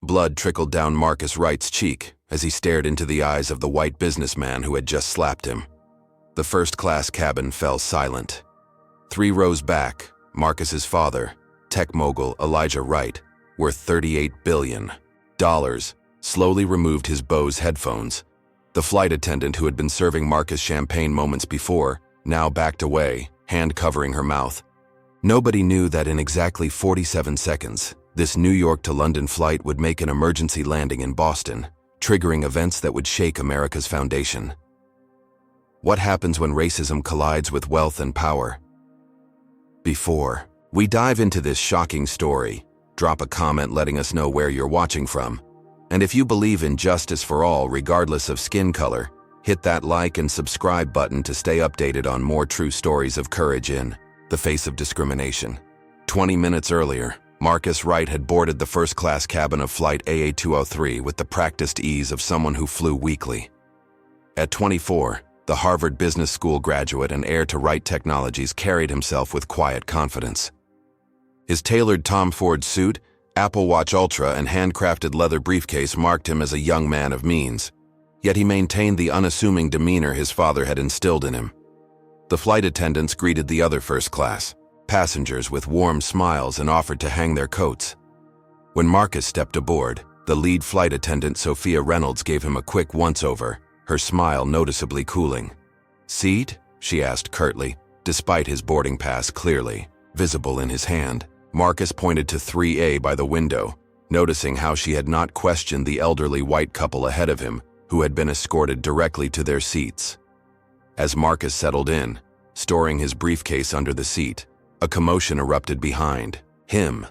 Blood trickled down Marcus Wright's cheek as he stared into the eyes of the white businessman who had just slapped him. The first-class cabin fell silent. 3 rows back, Marcus's father, tech mogul Elijah Wright, worth $38 billion, slowly removed his Bose headphones. The flight attendant who had been serving Marcus champagne moments before now backed away, hand covering her mouth. Nobody knew that in exactly 47 seconds, this New York to London flight would make an emergency landing in Boston, triggering events that would shake America's foundation. What happens when racism collides with wealth and power? Before we dive into this shocking story, drop a comment letting us know where you're watching from. And if you believe in justice for all regardless of skin color, hit that like and subscribe button to stay updated on more true stories of courage in the face of discrimination. 20 minutes earlier, Marcus Wright had boarded the first-class cabin of Flight AA-203 with the practiced ease of someone who flew weekly. At 24, the Harvard Business School graduate and heir to Wright Technologies carried himself with quiet confidence. His tailored Tom Ford suit, Apple Watch Ultra, and handcrafted leather briefcase marked him as a young man of means. Yet he maintained the unassuming demeanor his father had instilled in him. The flight attendants greeted the other first-class passengers with warm smiles and offered to hang their coats. When Marcus stepped aboard, the lead flight attendant Sophia Reynolds gave him a quick once-over, her smile noticeably cooling. "Seat?" she asked curtly, despite his boarding pass clearly visible in his hand. Marcus pointed to 3A by the window, noticing how she had not questioned the elderly white couple ahead of him, who had been escorted directly to their seats. As Marcus settled in, storing his briefcase under the seat, a commotion erupted behind him.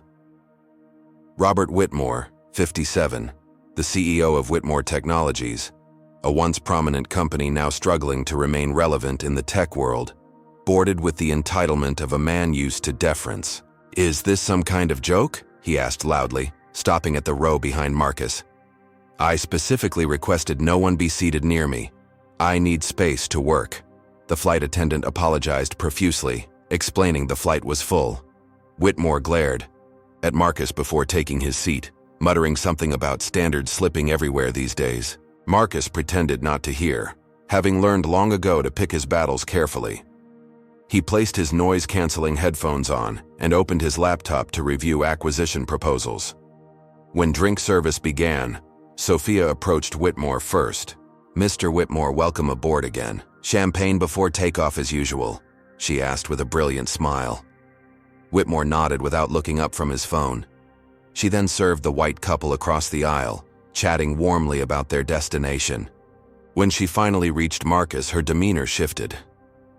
Robert Whitmore, 57, the CEO of Whitmore Technologies, a once prominent company now struggling to remain relevant in the tech world, boarded with the entitlement of a man used to deference. "Is this some kind of joke?" he asked loudly, stopping at the row behind Marcus. "I specifically requested no one be seated near me. I need space to work." The flight attendant apologized profusely, explaining the flight was full. Whitmore glared at Marcus before taking his seat, muttering something about standards slipping everywhere these days. Marcus pretended not to hear, having learned long ago to pick his battles carefully. He placed his noise-canceling headphones on and opened his laptop to review acquisition proposals. When drink service began, Sophia approached Whitmore first. "Mr. Whitmore, welcome aboard again. Champagne before takeoff as usual?" she asked with a brilliant smile. Whitmore nodded without looking up from his phone. She then served the white couple across the aisle, chatting warmly about their destination. When she finally reached Marcus, her demeanor shifted.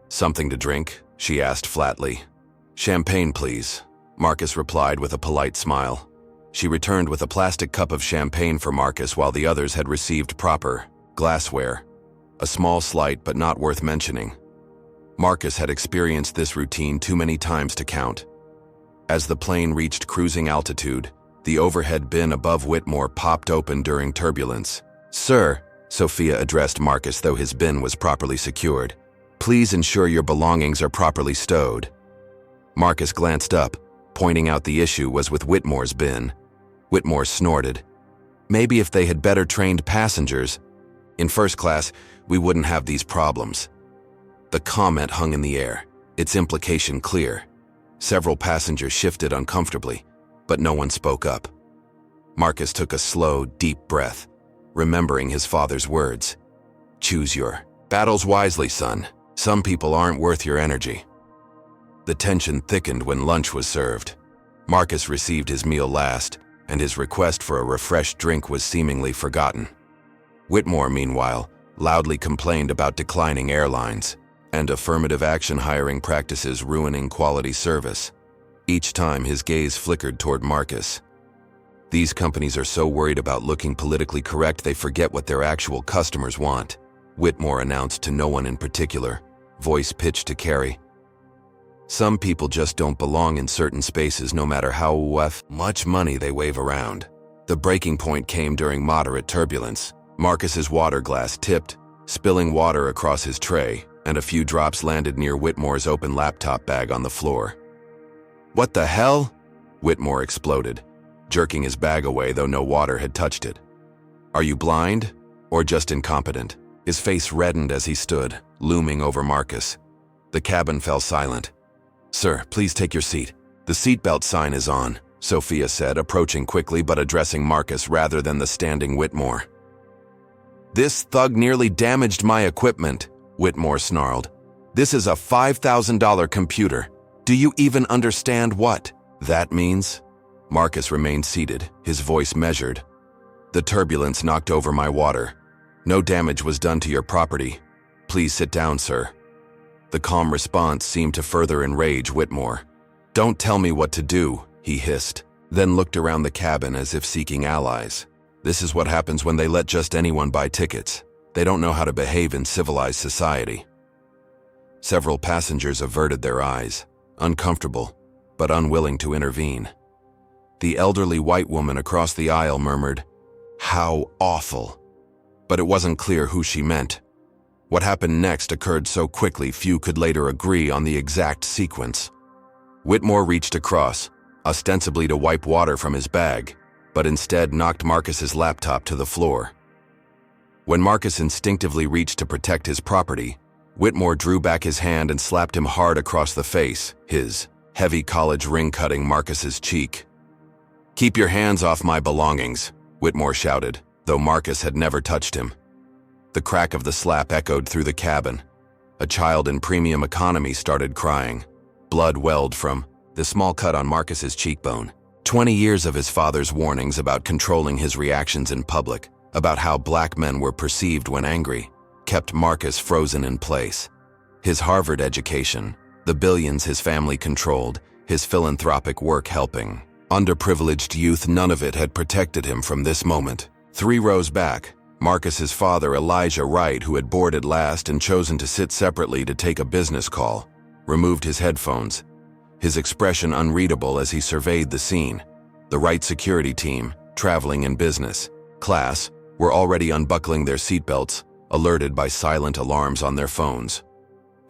"Something to drink?" she asked flatly. "Champagne, please," Marcus replied with a polite smile. She returned with a plastic cup of champagne for Marcus while the others had received proper glassware. A small slight but not worth mentioning. Marcus had experienced this routine too many times to count. As the plane reached cruising altitude, the overhead bin above Whitmore popped open during turbulence. "Sir," Sophia addressed Marcus though his bin was properly secured, "please ensure your belongings are properly stowed." Marcus glanced up, pointing out the issue was with Whitmore's bin. Whitmore snorted. "Maybe if they had better trained passengers. In first class, we wouldn't have these problems." The comment hung in the air, its implication clear. Several passengers shifted uncomfortably, but no one spoke up. Marcus took a slow, deep breath, remembering his father's words. "Choose your battles wisely, son. Some people aren't worth your energy." The tension thickened when lunch was served. Marcus received his meal last, and his request for a refreshed drink was seemingly forgotten. Whitmore, meanwhile, loudly complained about declining airlines and affirmative action hiring practices ruining quality service. Each time his gaze flickered toward Marcus. These companies are so worried about looking politically correct they forget what their actual customers want, Whitmore announced to no one in particular, voice pitched to Carrie. "Some people just don't belong in certain spaces no matter how much money they wave around." The breaking point came during moderate turbulence. Marcus's water glass tipped, spilling water across his tray, and a few drops landed near Whitmore's open laptop bag on the floor. "What the hell?" Whitmore exploded. jerking his bag away though no water had touched it. "Are you blind? Or just incompetent?" His face reddened as he stood, looming over Marcus. The cabin fell silent. "Sir, please take your seat. The seatbelt sign is on," Sophia said, approaching quickly but addressing Marcus rather than the standing Whitmore. "This thug nearly damaged my equipment," Whitmore snarled. "This is a $5,000 computer. Do you even understand what that means?" Marcus remained seated, his voice measured. "The turbulence knocked over my water. No damage was done to your property. Please sit down, sir." The calm response seemed to further enrage Whitmore. "Don't tell me what to do," he hissed, then looked around the cabin as if seeking allies. This is what happens when they let just anyone buy tickets. They don't know how to behave in civilized society. Several passengers averted their eyes, uncomfortable, but unwilling to intervene. The elderly white woman across the aisle murmured, "How awful." But it wasn't clear who she meant. What happened next occurred so quickly few could later agree on the exact sequence. Whitmore reached across, ostensibly to wipe water from his bag, but instead knocked Marcus's laptop to the floor. When Marcus instinctively reached to protect his property, Whitmore drew back his hand and slapped him hard across the face, his heavy college ring cutting Marcus's cheek. "Keep your hands off my belongings," Whitmore shouted, though Marcus had never touched him. The crack of the slap echoed through the cabin. A child in premium economy started crying. Blood welled from the small cut on Marcus's cheekbone. 20 years of his father's warnings about controlling his reactions in public, about how black men were perceived when angry, kept Marcus frozen in place. His Harvard education, the billions his family controlled, his philanthropic work helping underprivileged youth, none of it had protected him from this moment. 3 rows back, Marcus's father, Elijah Wright, who had boarded last and chosen to sit separately to take a business call, removed his headphones, his expression unreadable as he surveyed the scene. The Wright security team, traveling in business class, were already unbuckling their seatbelts, alerted by silent alarms on their phones.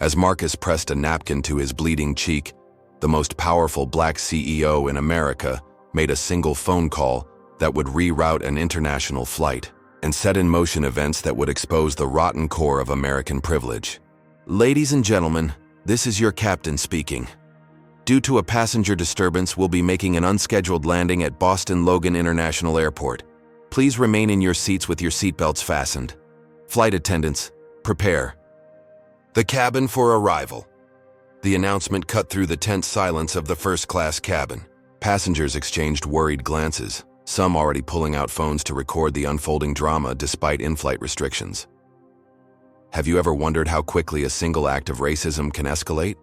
As Marcus pressed a napkin to his bleeding cheek, the most powerful black CEO in America made a single phone call that would reroute an international flight and set in motion events that would expose the rotten core of American privilege. "Ladies and gentlemen, this is your captain speaking. Due to a passenger disturbance, we'll be making an unscheduled landing at Boston Logan International Airport. Please remain in your seats with your seatbelts fastened. Flight attendants, prepare. The cabin for arrival." The announcement cut through the tense silence of the first-class cabin. Passengers exchanged worried glances, some already pulling out phones to record the unfolding drama despite in-flight restrictions. Have you ever wondered how quickly a single act of racism can escalate?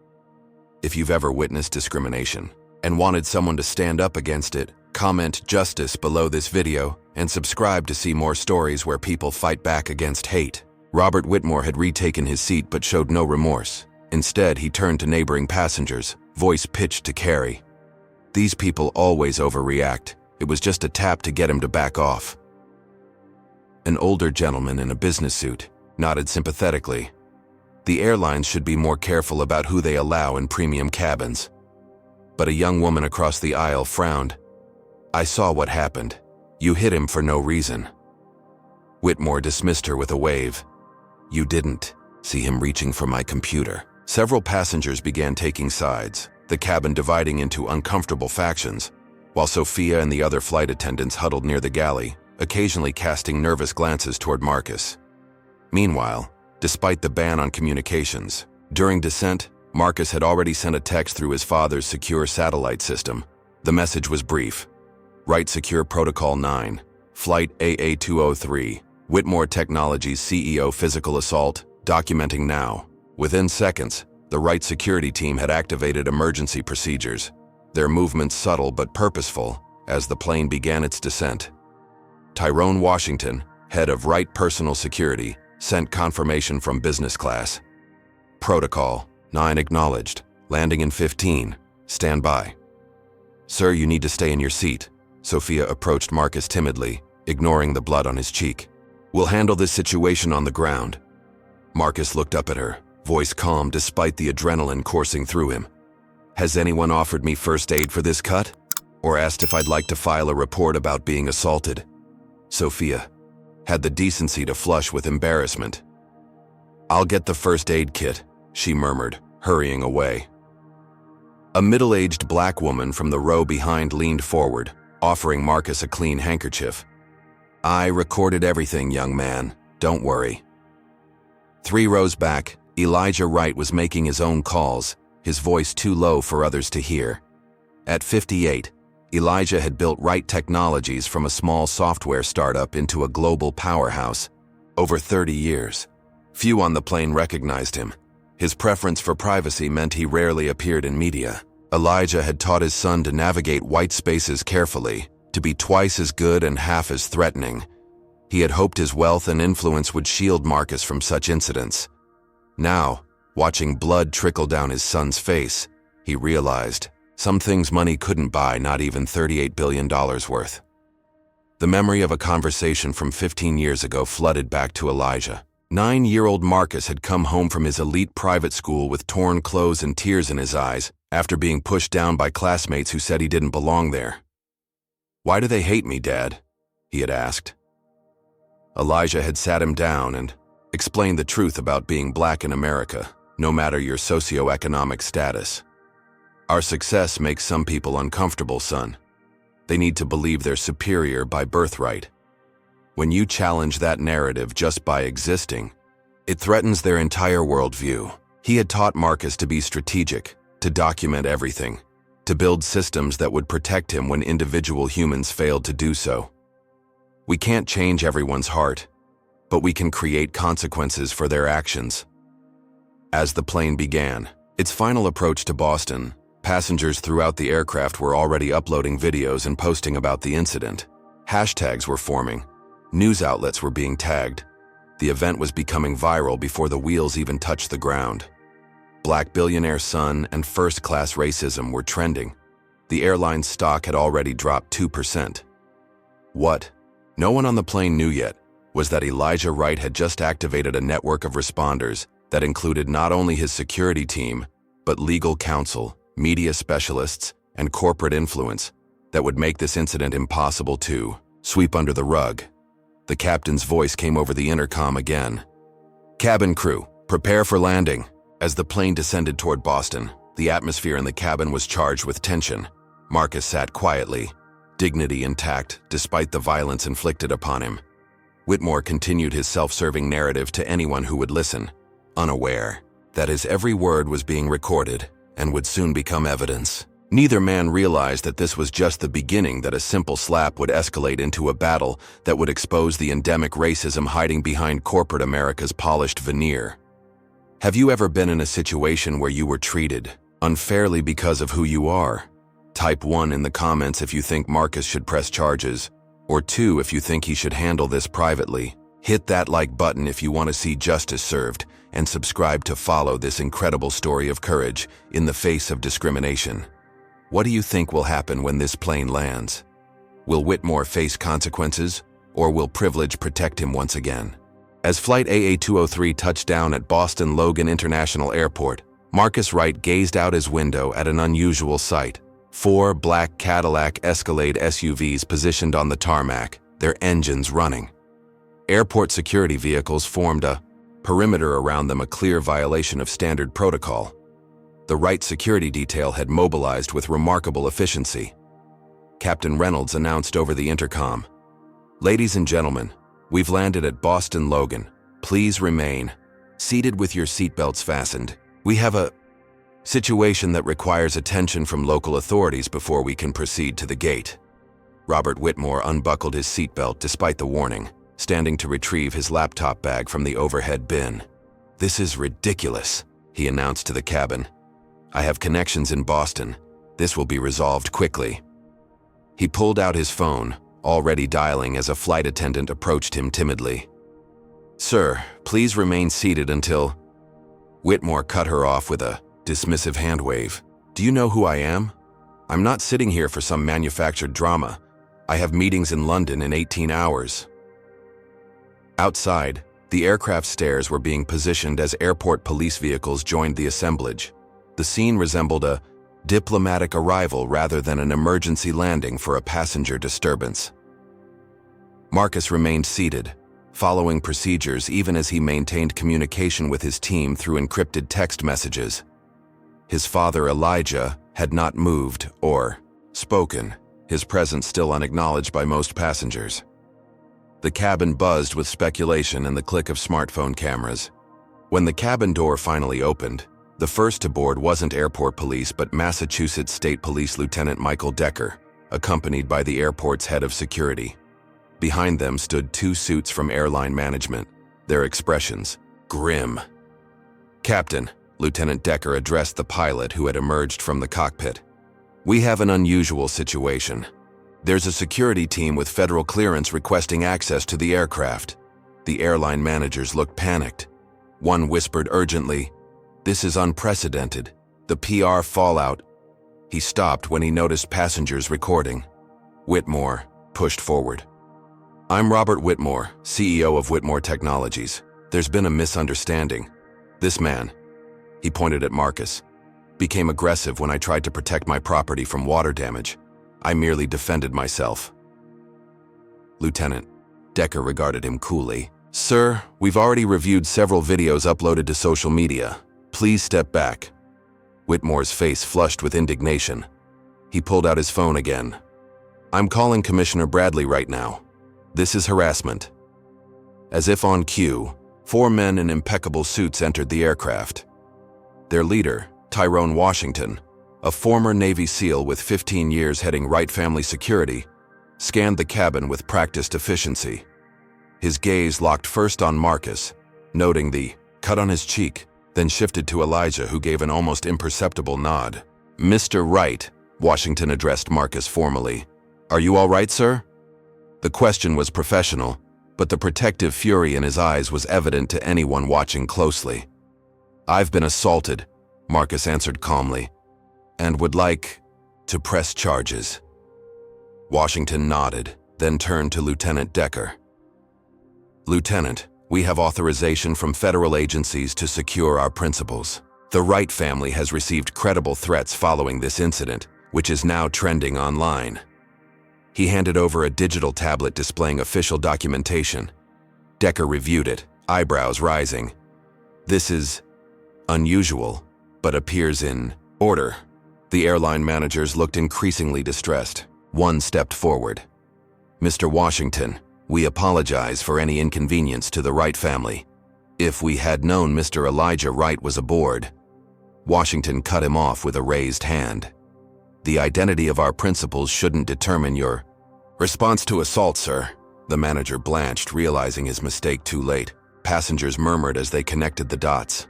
If you've ever witnessed discrimination and wanted someone to stand up against it, comment "Justice" below this video and subscribe to see more stories where people fight back against hate. Robert Whitmore had retaken his seat but showed no remorse. Instead, he turned to neighboring passengers, voice pitched to Carrie. "These people always overreact. It was just a tap to get him to back off." An older gentleman in a business suit nodded sympathetically. The airlines should be more careful about who they allow in premium cabins. But a young woman across the aisle frowned. "I saw what happened. You hit him for no reason." Whitmore dismissed her with a wave. "You didn't see him reaching for my computer." Several passengers began taking sides, the cabin dividing into uncomfortable factions, while Sophia and the other flight attendants huddled near the galley, occasionally casting nervous glances toward Marcus. Meanwhile, despite the ban on communications, during descent, Marcus had already sent a text through his father's secure satellite system. The message was brief. "Wright Secure Protocol 9, Flight AA203, Whitmore Technologies CEO physical assault, documenting now." Within seconds, the Wright security team had activated emergency procedures, their movements subtle but purposeful as the plane began its descent. Tyrone Washington, head of Wright Personal Security, sent confirmation from business class. "Protocol 9 acknowledged. Landing in 15. Stand by." "Sir, you need to stay in your seat." Sophia approached Marcus timidly, ignoring the blood on his cheek. "We'll handle this situation on the ground." Marcus looked up at her, voice calm despite the adrenaline coursing through him. "Has anyone offered me first aid for this cut?" or asked if I'd like to file a report about being assaulted. Sophia had the decency to flush with embarrassment. "I'll get the first aid kit," she murmured, hurrying away. A middle-aged black woman from the row behind leaned forward, offering Marcus a clean handkerchief. "I recorded everything, young man. Don't worry." 3 rows back, Elijah Wright was making his own calls, his voice too low for others to hear. At 58, Elijah had built Wright Technologies from a small software startup into a global powerhouse. Over 30 years. Few on the plane recognized him. His preference for privacy meant he rarely appeared in media. Elijah had taught his son to navigate white spaces carefully, to be twice as good and half as threatening. He had hoped his wealth and influence would shield Marcus from such incidents. Now, watching blood trickle down his son's face, he realized some things money couldn't buy, not even $38 billion worth. The memory of a conversation from 15 years ago flooded back to Elijah. 9-year-old Marcus had come home from his elite private school with torn clothes and tears in his eyes after being pushed down by classmates who said he didn't belong there. "Why do they hate me, Dad?" he had asked. Elijah had sat him down and explained the truth about being black in America, no matter your socioeconomic status. "Our success makes some people uncomfortable, son. They need to believe they're superior by birthright. When you challenge that narrative just by existing, it threatens their entire worldview." He had taught Marcus to be strategic, to document everything, to build systems that would protect him when individual humans failed to do so. We can't change everyone's heart, but we can create consequences for their actions. As the plane began its final approach to Boston, passengers throughout the aircraft were already uploading videos and posting about the incident. Hashtags were forming. News outlets were being tagged. The event was becoming viral before the wheels even touched the ground. Black billionaire son and first-class racism were trending. The airline's stock had already dropped 2%. What no one on the plane knew yet was that Elijah Wright had just activated a network of responders that included not only his security team, but legal counsel, media specialists, and corporate influence that would make this incident impossible to sweep under the rug. The captain's voice came over the intercom again. "Cabin crew, prepare for landing." As the plane descended toward Boston, the atmosphere in the cabin was charged with tension. Marcus sat quietly, dignity intact despite the violence inflicted upon him. Whitmore continued his self-serving narrative to anyone who would listen, unaware that his every word was being recorded and would soon become evidence. Neither man realized that this was just the beginning, that a simple slap would escalate into a battle that would expose the endemic racism hiding behind corporate America's polished veneer. Have you ever been in a situation where you were treated unfairly because of who you are? Type 1 in the comments if you think Marcus should press charges, or 2 if you think he should handle this privately. Hit that like button if you want to see justice served, and subscribe to follow this incredible story of courage in the face of discrimination. What do you think will happen when this plane lands? Will Whitmore face consequences, or will privilege protect him once again? As Flight AA-203 touched down at Boston Logan International Airport, Marcus Wright gazed out his window at an unusual sight. 4 black Cadillac Escalade SUVs positioned on the tarmac, their engines running. Airport security vehicles formed a perimeter around them, a clear violation of standard protocol. The Wright security detail had mobilized with remarkable efficiency. Captain Reynolds announced over the intercom, "Ladies and gentlemen, we've landed at Boston Logan. Please remain seated with your seatbelts fastened. We have a situation that requires attention from local authorities before we can proceed to the gate." Robert Whitmore unbuckled his seatbelt despite the warning, standing to retrieve his laptop bag from the overhead bin. "This is ridiculous," he announced to the cabin. "I have connections in Boston. This will be resolved quickly." He pulled out his phone, already dialing as a flight attendant approached him timidly. "Sir, please remain seated until—" Whitmore cut her off with a dismissive hand wave. "Do you know who I am? I'm not sitting here for some manufactured drama. I have meetings in London in 18 hours. Outside, the aircraft stairs were being positioned as airport police vehicles joined the assemblage. The scene resembled a Diplomatic arrival rather than an emergency landing for a passenger disturbance. Marcus remained seated, following procedures even as he maintained communication with his team through encrypted text messages. His father, Elijah, had not moved or spoken, his presence still unacknowledged by most passengers. The cabin buzzed with speculation and the click of smartphone cameras. When the cabin door finally opened, the first to board wasn't airport police but Massachusetts State Police Lieutenant Michael Decker, accompanied by the airport's head of security. Behind them stood 2 suits from airline management, their expressions grim. "Captain," Lieutenant Decker addressed the pilot who had emerged from the cockpit. "We have an unusual situation. There's a security team with federal clearance requesting access to the aircraft." The airline managers looked panicked. One whispered urgently, "This is unprecedented. The PR fallout." He stopped when he noticed passengers recording. Whitmore pushed forward. "I'm Robert Whitmore, CEO of Whitmore Technologies. There's been a misunderstanding. This man," he pointed at Marcus, "became aggressive when I tried to protect my property from water damage. I merely defended myself." Lieutenant Decker regarded him coolly. "Sir, we've already reviewed several videos uploaded to social media. Please step back." Whitmore's face flushed with indignation. He pulled out his phone again. "I'm calling Commissioner Bradley right now. This is harassment." As if on cue, 4 men in impeccable suits entered the aircraft. Their leader, Tyrone Washington, a former Navy SEAL with 15 years heading Wright family security, scanned the cabin with practiced efficiency. His gaze locked first on Marcus, noting the cut on his cheek, then shifted to Elijah, who gave an almost imperceptible nod. "Mr. Wright," Washington addressed Marcus formally. "Are you all right, sir?" The question was professional, but the protective fury in his eyes was evident to anyone watching closely. "I've been assaulted," Marcus answered calmly, "and would like to press charges." Washington nodded, then turned to Lieutenant Decker. "Lieutenant, we have authorization from federal agencies to secure our principals. The Wright family has received credible threats following this incident, which is now trending online." He handed over a digital tablet displaying official documentation. Decker reviewed it, eyebrows rising. "This is unusual, but appears in order." The airline managers looked increasingly distressed. One stepped forward. "Mr. Washington, we apologize for any inconvenience to the Wright family. If we had known Mr. Elijah Wright was aboard..." Washington cut him off with a raised hand. "The identity of our principals shouldn't determine your..." "Response to assault, sir." The manager blanched, realizing his mistake too late. Passengers murmured as they connected the dots.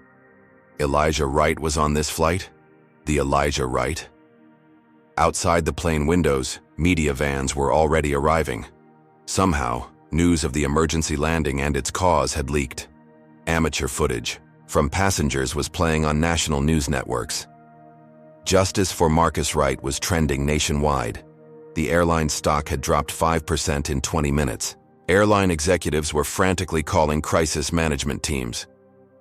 Elijah Wright was on this flight? The Elijah Wright? Outside the plane windows, media vans were already arriving. Somehow, news of the emergency landing and its cause had leaked. Amateur footage from passengers was playing on national news networks. Justice for Marcus Wright was trending nationwide. The airline stock had dropped 5% in 20 minutes. Airline executives were frantically calling crisis management teams.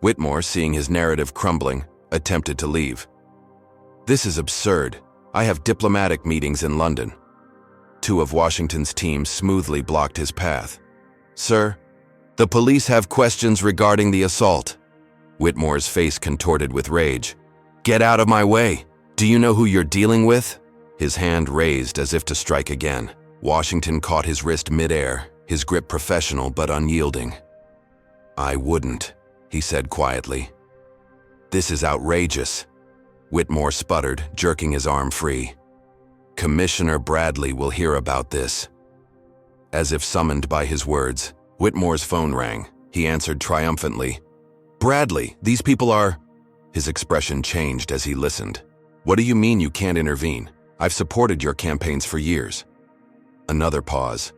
Whitmore, seeing his narrative crumbling, attempted to leave. "This is absurd. I have diplomatic meetings in London." 2 of Washington's team smoothly blocked his path. "Sir, the police have questions regarding the assault." Whitmore's face contorted with rage. "Get out of my way. Do you know who you're dealing with?" His hand raised as if to strike again. Washington caught his wrist midair, his grip professional but unyielding. "I wouldn't," he said quietly. "This is outrageous." Whitmore sputtered, jerking his arm free. "Commissioner Bradley will hear about this." As if summoned by his words, Whitmore's phone rang. He answered triumphantly. "Bradley, these people are..." His expression changed as he listened. "What do you mean you can't intervene? I've supported your campaigns for years." Another pause.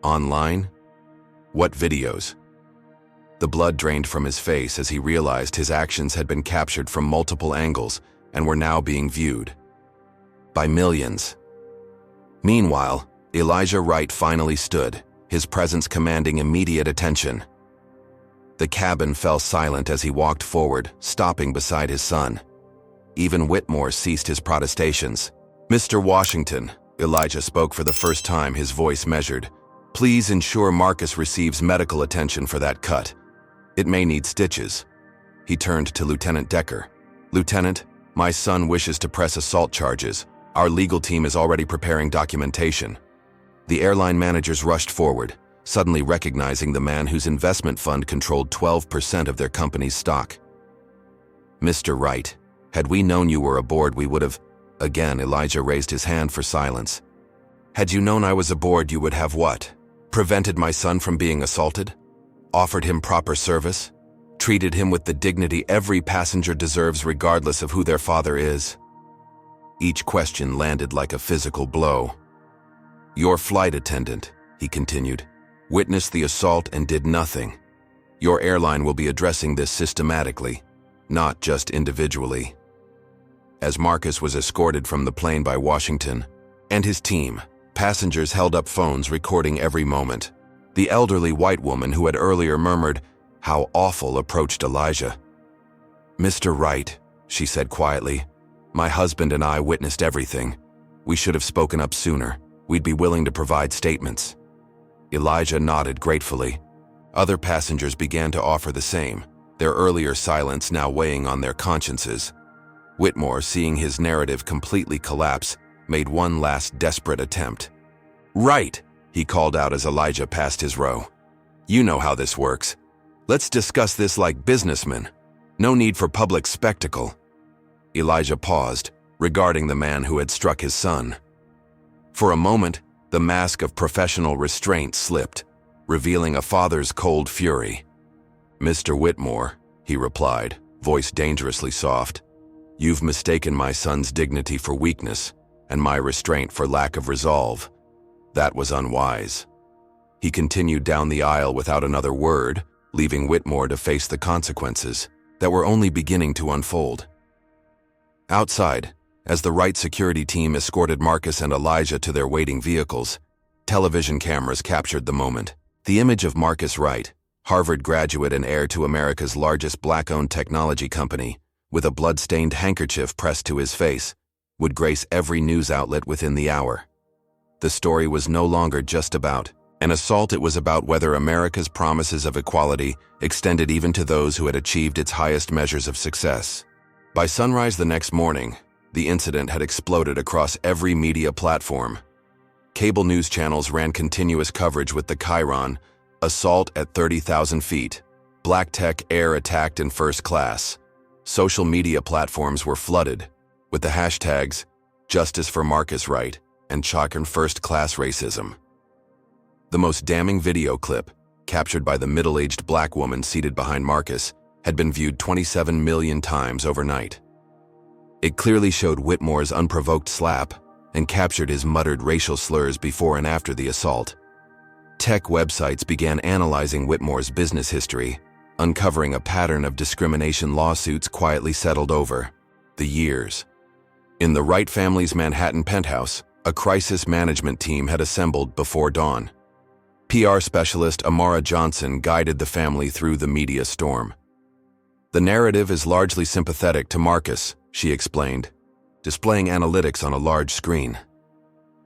"Online? What videos?" The blood drained from his face as he realized his actions had been captured from multiple angles and were now being viewed by millions. Meanwhile, Elijah Wright finally stood, his presence commanding immediate attention. The cabin fell silent as he walked forward, stopping beside his son. Even Whitmore ceased his protestations. "Mr. Washington," Elijah spoke for the first time, his voice measured. "Please ensure Marcus receives medical attention for that cut. It may need stitches." He turned to Lieutenant Decker. "Lieutenant, my son wishes to press assault charges. Our legal team is already preparing documentation." The airline managers rushed forward, suddenly recognizing the man whose investment fund controlled 12% of their company's stock. "Mr. Wright, had we known you were aboard, we would have—" Again, Elijah raised his hand for silence. "Had you known I was aboard, you would have what? Prevented my son from being assaulted? Offered him proper service? Treated him with the dignity every passenger deserves regardless of who their father is?" Each question landed like a physical blow. "Your flight attendant," he continued, "witnessed the assault and did nothing. Your airline will be addressing this systematically, not just individually." As Marcus was escorted from the plane by Washington and his team, passengers held up phones recording every moment. The elderly white woman who had earlier murmured, "How awful," approached Elijah. "Mr. Wright," she said quietly, "my husband and I witnessed everything. We should have spoken up sooner. We'd be willing to provide statements." Elijah nodded gratefully. Other passengers began to offer the same, their earlier silence now weighing on their consciences. Whitmore, seeing his narrative completely collapse, made one last desperate attempt. "Right," he called out as Elijah passed his row. "You know how this works. Let's discuss this like businessmen. No need for public spectacle." Elijah paused, regarding the man who had struck his son. For a moment, the mask of professional restraint slipped, revealing a father's cold fury. "Mr. Whitmore," he replied, voice dangerously soft, "you've mistaken my son's dignity for weakness and my restraint for lack of resolve. That was unwise." He continued down the aisle without another word, leaving Whitmore to face the consequences that were only beginning to unfold. Outside, as the Wright security team escorted Marcus and Elijah to their waiting vehicles, television cameras captured the moment. The image of Marcus Wright, Harvard graduate and heir to America's largest black-owned technology company, with a blood-stained handkerchief pressed to his face, would grace every news outlet within the hour. The story was no longer just about an assault, it was about whether America's promises of equality extended even to those who had achieved its highest measures of success. By sunrise the next morning, the incident had exploded across every media platform. Cable news channels ran continuous coverage with the chyron, "Assault at 30,000 feet, Black Tech Air attacked in first class." Social media platforms were flooded with the hashtags "Justice for Marcus Wright" and "Chalk and First Class Racism." The most damning video clip, captured by the middle-aged black woman seated behind Marcus, had been viewed 27 million times overnight. It clearly showed Whitmore's unprovoked slap and captured his muttered racial slurs before and after the assault. Tech websites began analyzing Whitmore's business history, uncovering a pattern of discrimination lawsuits quietly settled over the years. In the Wright family's Manhattan penthouse, a crisis management team had assembled before dawn. PR specialist Amara Johnson guided the family through the media storm. "The narrative is largely sympathetic to Marcus," she explained, displaying analytics on a large screen.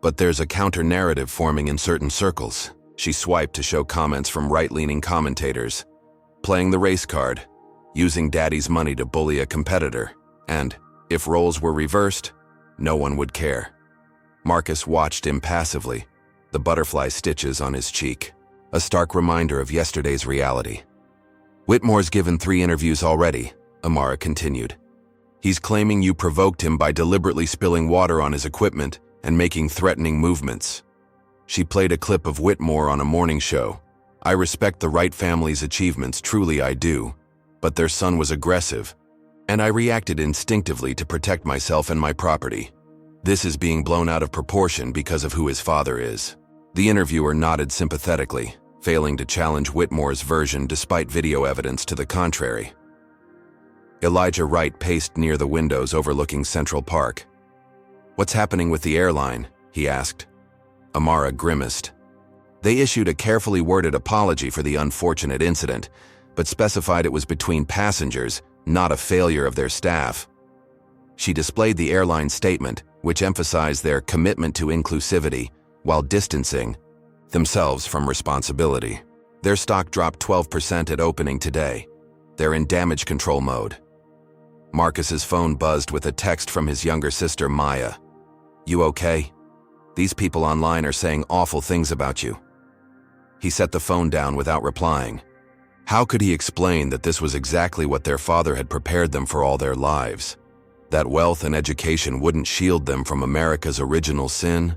"But there's a counter-narrative forming in certain circles." She swiped to show comments from right-leaning commentators. "Playing the race card, using daddy's money to bully a competitor, and, if roles were reversed, no one would care." Marcus watched impassively, the butterfly stitches on his cheek, a stark reminder of yesterday's reality. "Whitmore's given 3 interviews already," Amara continued. "He's claiming you provoked him by deliberately spilling water on his equipment and making threatening movements." She played a clip of Whitmore on a morning show. "I respect the Wright family's achievements, truly I do, but their son was aggressive, and I reacted instinctively to protect myself and my property. This is being blown out of proportion because of who his father is." The interviewer nodded sympathetically, failing to challenge Whitmore's version despite video evidence to the contrary. Elijah Wright paced near the windows overlooking Central Park. "What's happening with the airline?" he asked. Amara grimaced. "They issued a carefully worded apology for the unfortunate incident, but specified it was between passengers, not a failure of their staff." She displayed the airline statement, which emphasized their commitment to inclusivity while distancing themselves from responsibility. Their stock dropped 12% at opening today. They're in damage control mode. Marcus's phone buzzed with a text from his younger sister, Maya. "You okay? These people online are saying awful things about you." He set the phone down without replying. How could he explain that this was exactly what their father had prepared them for all their lives? That wealth and education wouldn't shield them from America's original sin?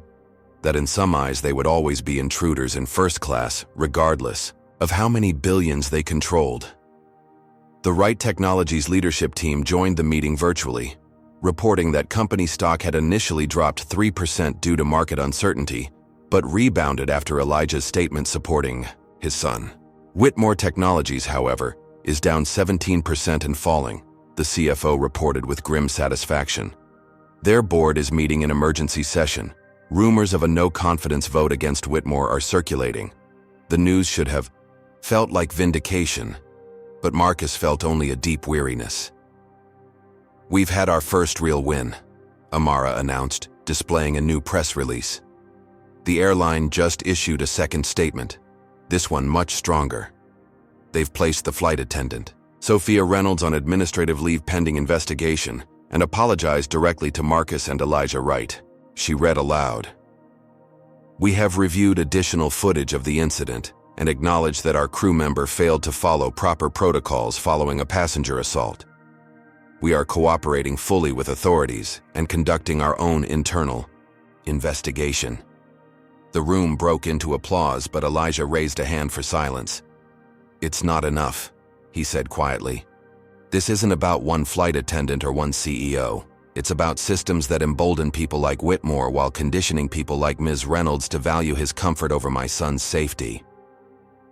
That in some eyes they would always be intruders in first class, regardless of how many billions they controlled? The Wright Technologies leadership team joined the meeting virtually, reporting that company stock had initially dropped 3% due to market uncertainty, but rebounded after Elijah's statement supporting his son. Whitmore Technologies, however, is down 17% and falling, the CFO reported with grim satisfaction. Their board is meeting in emergency session. Rumors of a no-confidence vote against Whitmore are circulating. The news should have felt like vindication, but Marcus felt only a deep weariness. "We've had our first real win," Amara announced, displaying a new press release. The airline just issued a second statement, this one much stronger. They've placed the flight attendant, Sophia Reynolds, on administrative leave pending investigation and apologized directly to Marcus and Elijah Wright. She read aloud. "We have reviewed additional footage of the incident and acknowledged that our crew member failed to follow proper protocols following a passenger assault. We are cooperating fully with authorities and conducting our own internal investigation." The room broke into applause, but Elijah raised a hand for silence. "It's not enough," he said quietly. "This isn't about one flight attendant or one CEO. It's about systems that embolden people like Whitmore while conditioning people like Ms. Reynolds to value his comfort over my son's safety."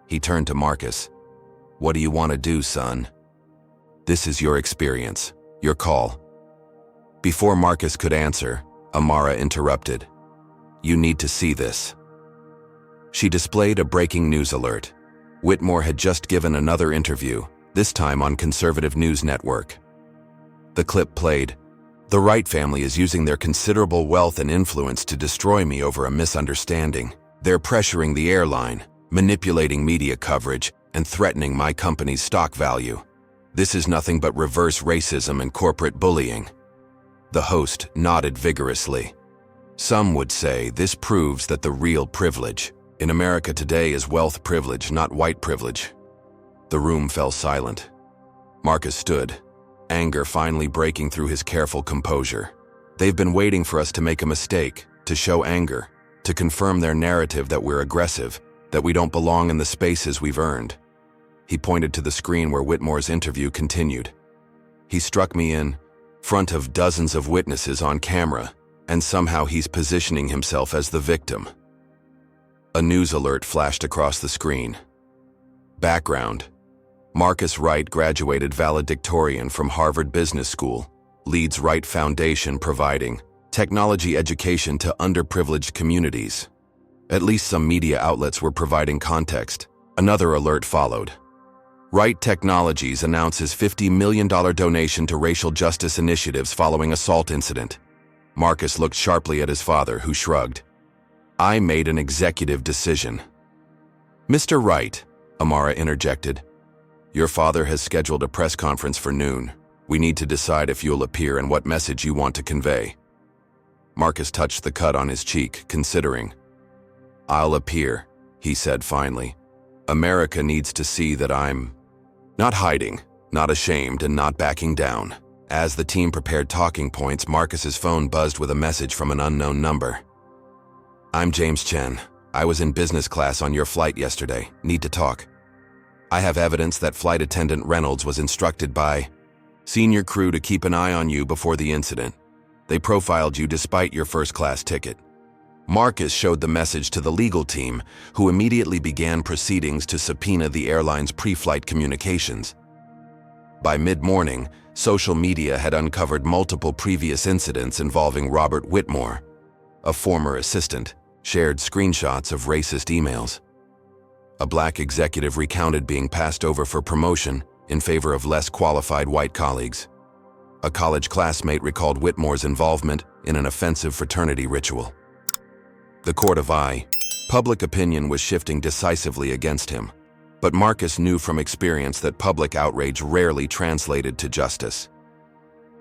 He turned to Marcus. "What do you want to do, son? This is your experience, your call." Before Marcus could answer, Amara interrupted. "You need to see this." She displayed a breaking news alert. Whitmore had just given another interview, this time on conservative news network. The clip played. "The Wright family is using their considerable wealth and influence to destroy me over a misunderstanding. They're pressuring the airline, manipulating media coverage, and threatening my company's stock value. This is nothing but reverse racism and corporate bullying." The host nodded vigorously. "Some would say this proves that the real privilege in America today is wealth privilege, not white privilege." The room fell silent. Marcus stood, anger finally breaking through his careful composure. "They've been waiting for us to make a mistake, to show anger, to confirm their narrative that we're aggressive, that we don't belong in the spaces we've earned." He pointed to the screen where Whitmore's interview continued. "He struck me in front of dozens of witnesses on camera, and somehow he's positioning himself as the victim." A news alert flashed across the screen. Background: Marcus Wright graduated valedictorian from Harvard Business School, leads Wright Foundation providing technology education to underprivileged communities. At least some media outlets were providing context. Another alert followed. Wright Technologies announces $50 million donation to racial justice initiatives following assault incident. Marcus looked sharply at his father, who shrugged. "I made an executive decision." "Mr. Wright," Amara interjected, "your father has scheduled a press conference for noon. We need to decide if you'll appear and what message you want to convey." Marcus touched the cut on his cheek, considering. "I'll appear," he said finally. "America needs to see that I'm not hiding, not ashamed, and not backing down." As the team prepared talking points, Marcus's phone buzzed with a message from an unknown number. "I'm James Chen. I was in business class on your flight yesterday. Need to talk. I have evidence that flight attendant Reynolds was instructed by senior crew to keep an eye on you before the incident. They profiled you despite your first-class ticket." Marcus showed the message to the legal team, who immediately began proceedings to subpoena the airline's pre-flight communications. By mid-morning, social media had uncovered multiple previous incidents involving Robert Whitmore, a former assistant, shared screenshots of racist emails. A black executive recounted being passed over for promotion in favor of less qualified white colleagues. A college classmate recalled Whitmore's involvement in an offensive fraternity ritual. The court of eye. Public opinion was shifting decisively against him, but Marcus knew from experience that public outrage rarely translated to justice.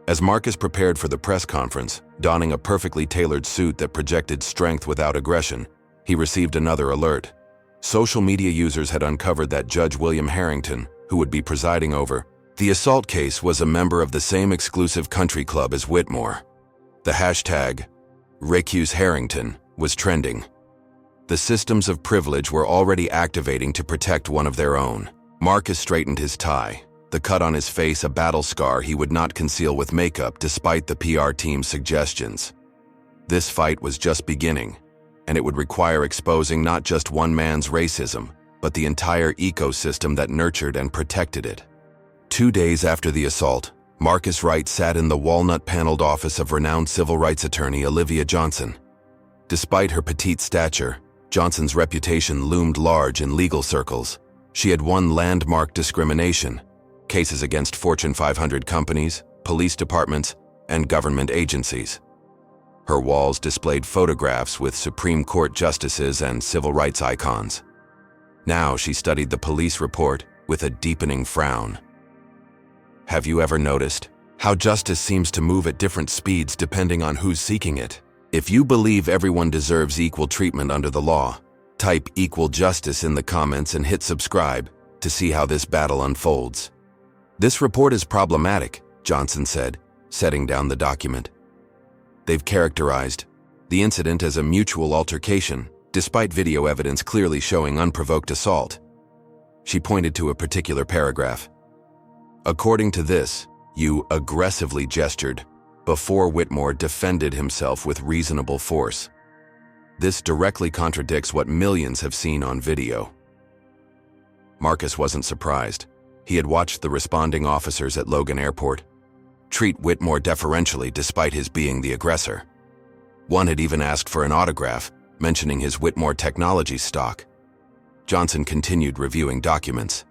As Marcus prepared for the press conference, donning a perfectly tailored suit that projected strength without aggression, he received another alert. Social media users had uncovered that Judge William Harrington, who would be presiding over the assault case, was a member of the same exclusive country club as Whitmore. The hashtag #RecusHarrington was trending. The systems of privilege were already activating to protect one of their own. Marcus straightened his tie, the cut on his face a battle scar he would not conceal with makeup despite the PR team's suggestions. This fight was just beginning, and it would require exposing not just one man's racism, but the entire ecosystem that nurtured and protected it. 2 days after the assault, Marcus Wright sat in the walnut-paneled office of renowned civil rights attorney Olivia Johnson. Despite her petite stature, Johnson's reputation loomed large in legal circles. She had won landmark discrimination, cases against Fortune 500 companies, police departments, and government agencies. Her walls displayed photographs with Supreme Court justices and civil rights icons. Now she studied the police report with a deepening frown. Have you ever noticed how justice seems to move at different speeds depending on who's seeking it? If you believe everyone deserves equal treatment under the law, type "equal justice" in the comments and hit subscribe to see how this battle unfolds. This report is problematic, Johnson said, setting down the document. They've characterized the incident as a mutual altercation, despite video evidence clearly showing unprovoked assault. She pointed to a particular paragraph. According to this, you aggressively gestured before Whitmore defended himself with reasonable force. This directly contradicts what millions have seen on video. Marcus wasn't surprised. He had watched the responding officers at Logan Airport treat Whitmore deferentially despite his being the aggressor. One had even asked for an autograph, mentioning his Whitmore technology stock. Johnson continued reviewing documents.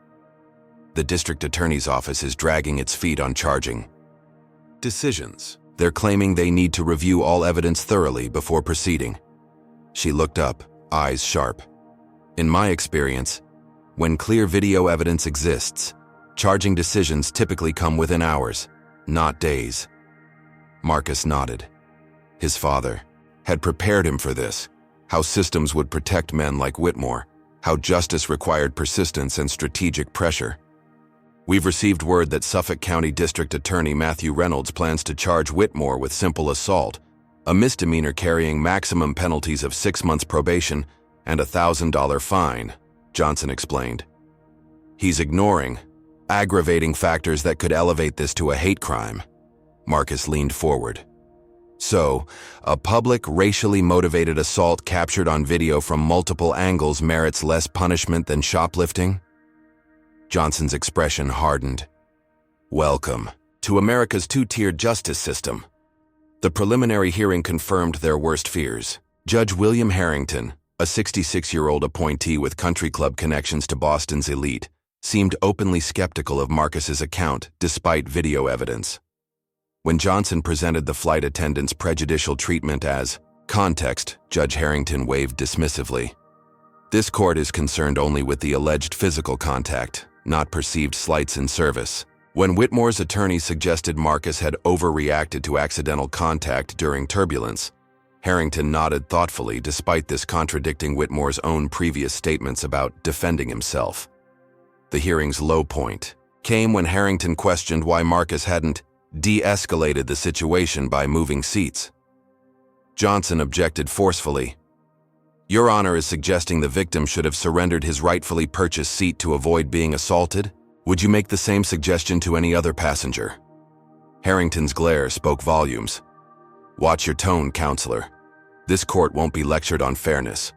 The district attorney's office is dragging its feet on charging decisions. They're claiming they need to review all evidence thoroughly before proceeding. She looked up, eyes sharp. In my experience, when clear video evidence exists, charging decisions typically come within hours, not days. Marcus nodded. His father had prepared him for this, how systems would protect men like Whitmore, how justice required persistence and strategic pressure. We've received word that Suffolk County District Attorney Matthew Reynolds plans to charge Whitmore with simple assault, a misdemeanor carrying maximum penalties of 6 months probation and a $1,000 fine, Johnson explained. He's ignoring aggravating factors that could elevate this to a hate crime. Marcus leaned forward. So, a public, racially motivated assault captured on video from multiple angles merits less punishment than shoplifting? Johnson's expression hardened. Welcome to America's two-tiered justice system. The preliminary hearing confirmed their worst fears. Judge William Harrington, a 66-year-old appointee with country club connections to Boston's elite, seemed openly skeptical of Marcus's account despite video evidence. When Johnson presented the flight attendant's prejudicial treatment as context, Judge Harrington waved dismissively. This court is concerned only with the alleged physical contact, not perceived slights in service. When Whitmore's attorney suggested Marcus had overreacted to accidental contact during turbulence, Harrington nodded thoughtfully despite this contradicting Whitmore's own previous statements about defending himself. The hearing's low point came when Harrington questioned why Marcus hadn't de-escalated the situation by moving seats. Johnson objected forcefully. Your Honor is suggesting the victim should have surrendered his rightfully purchased seat to avoid being assaulted? Would you make the same suggestion to any other passenger? Harrington's glare spoke volumes. Watch your tone, counselor. This court won't be lectured on fairness.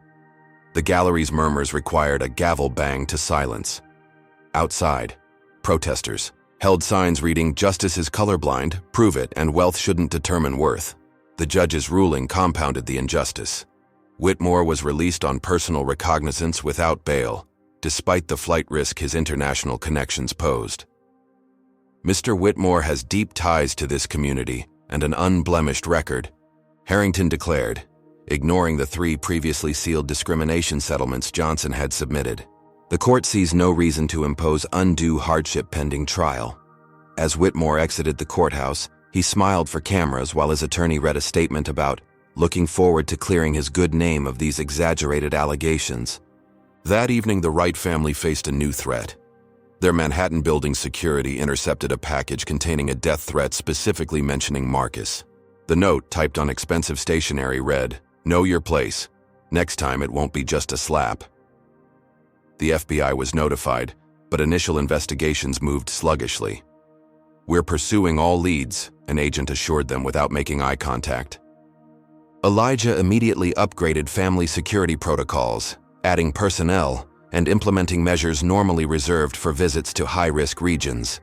The gallery's murmurs required a gavel bang to silence. Outside, protesters held signs reading, "Justice is colorblind, prove it, and wealth shouldn't determine worth." The judge's ruling compounded the injustice. Whitmore was released on personal recognizance without bail, despite the flight risk his international connections posed. Mr. Whitmore has deep ties to this community and an unblemished record, Harrington declared, ignoring the 3 previously sealed discrimination settlements Johnson had submitted. The court sees no reason to impose undue hardship pending trial. As Whitmore exited the courthouse, he smiled for cameras while his attorney read a statement about looking forward to clearing his good name of these exaggerated allegations. That evening, the Wright family faced a new threat. Their Manhattan building security intercepted a package containing a death threat specifically mentioning Marcus. The note, typed on expensive stationery, read, "Know your place. Next time it won't be just a slap." The FBI was notified, but initial investigations moved sluggishly. "We're pursuing all leads," an agent assured them without making eye contact. Elijah immediately upgraded family security protocols, adding personnel and implementing measures normally reserved for visits to high-risk regions.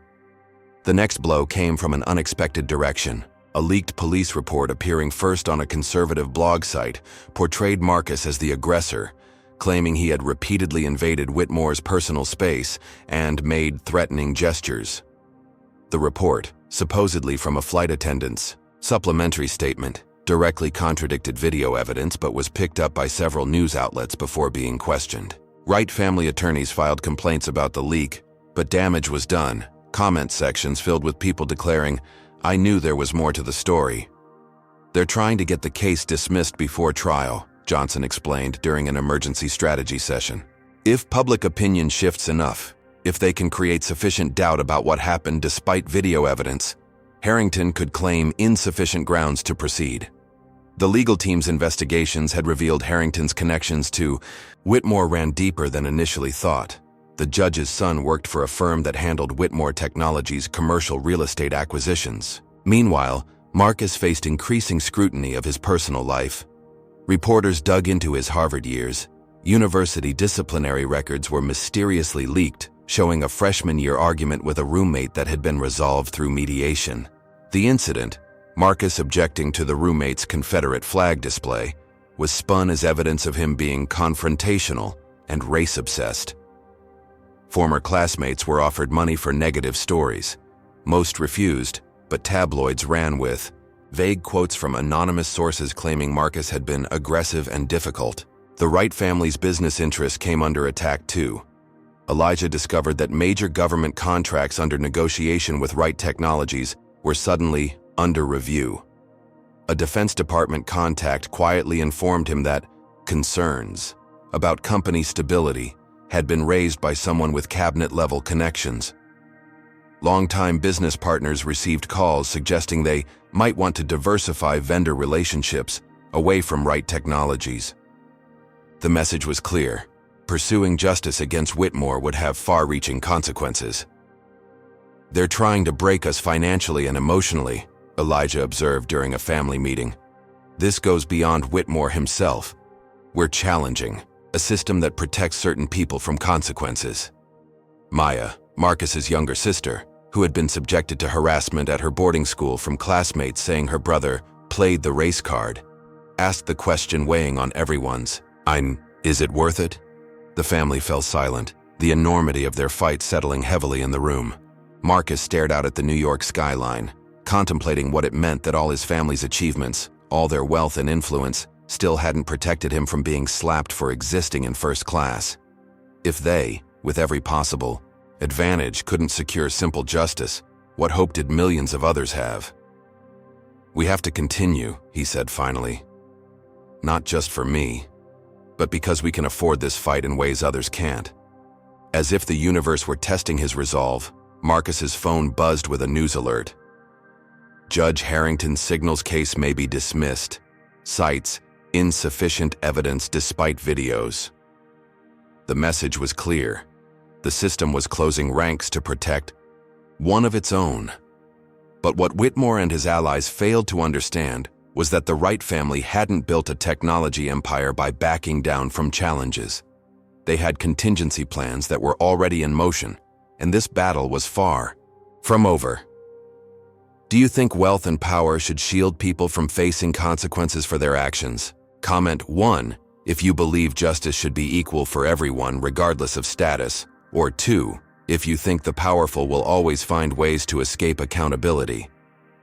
The next blow came from an unexpected direction. A leaked police report appearing first on a conservative blog site portrayed Marcus as the aggressor, claiming he had repeatedly invaded Whitmore's personal space and made threatening gestures. The report, supposedly from a flight attendant's supplementary statement, directly contradicted video evidence but was picked up by several news outlets before being questioned. Wright family attorneys filed complaints about the leak, but damage was done. Comment sections filled with people declaring, "I knew there was more to the story." "They're trying to get the case dismissed before trial," Johnson explained during an emergency strategy session. "If public opinion shifts enough, if they can create sufficient doubt about what happened despite video evidence, Harrington could claim insufficient grounds to proceed." The legal team's investigations had revealed Harrington's connections to Whitmore ran deeper than initially thought. The judge's son worked for a firm that handled Whitmore Technologies' commercial real estate acquisitions. Meanwhile, Marcus faced increasing scrutiny of his personal life. Reporters dug into his Harvard years. University disciplinary records were mysteriously leaked, showing a freshman-year argument with a roommate that had been resolved through mediation. The incident, Marcus objecting to the roommate's Confederate flag display, was spun as evidence of him being confrontational and race-obsessed. Former classmates were offered money for negative stories. Most refused, but tabloids ran with vague quotes from anonymous sources claiming Marcus had been aggressive and difficult. The Wright family's business interests came under attack too. Elijah discovered that major government contracts under negotiation with Wright Technologies were suddenly under review. A Defense Department contact quietly informed him that concerns about company stability had been raised by someone with cabinet-level connections. Longtime business partners received calls suggesting they might want to diversify vendor relationships away from Wright Technologies. The message was clear. Pursuing justice against Whitmore would have far-reaching consequences. "They're trying to break us financially and emotionally," Elijah observed during a family meeting. "This goes beyond Whitmore himself. We're challenging a system that protects certain people from consequences." Maya, Marcus's younger sister, who had been subjected to harassment at her boarding school from classmates saying her brother played the race card, asked the question weighing on everyone's, "Is it worth it?" The family fell silent, the enormity of their fight settling heavily in the room. Marcus stared out at the New York skyline, contemplating what it meant that all his family's achievements, all their wealth and influence, still hadn't protected him from being slapped for existing in first class. If they, with every possible advantage, couldn't secure simple justice, what hope did millions of others have? "We have to continue," he said finally. "Not just for me, but because we can afford this fight in ways others can't." As if the universe were testing his resolve, Marcus's phone buzzed with a news alert. Judge Harrington's signals case may be dismissed. Cites insufficient evidence despite videos. The message was clear. The system was closing ranks to protect one of its own. But what Whitmore and his allies failed to understand was that the Wright family hadn't built a technology empire by backing down from challenges. They had contingency plans that were already in motion, and this battle was far from over. Do you think wealth and power should shield people from facing consequences for their actions? Comment 1 if you believe justice should be equal for everyone regardless of status, or 2 If you think the powerful will always find ways to escape accountability,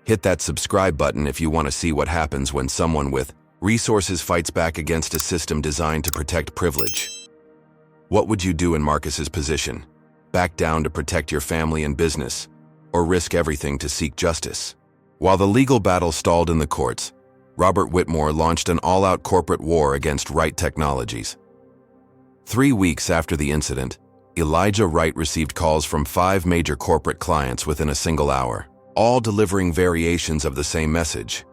hit that subscribe button if you want to see what happens when someone with resources fights back against a system designed to protect privilege. What would you do in Marcus's position? Back down to protect your family and business, or risk everything to seek justice? While the legal battle stalled in the courts, Robert Whitmore launched an all-out corporate war against Wright Technologies. 3 weeks after the incident, Elijah Wright received calls from 5 major corporate clients within a single hour, all delivering variations of the same message.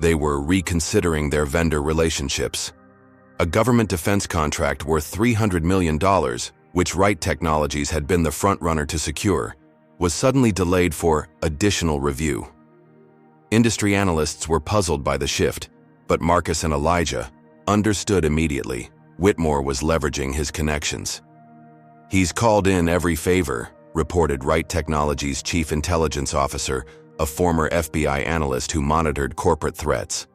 They were reconsidering their vendor relationships. A government defense contract worth $300 million, which Wright Technologies had been the front-runner to secure, was suddenly delayed for additional review. Industry analysts were puzzled by the shift, but Marcus and Elijah understood immediately. Whitmore was leveraging his connections. "He's called in every favor," reported Wright Technologies' chief intelligence officer, a former FBI analyst who monitored corporate threats.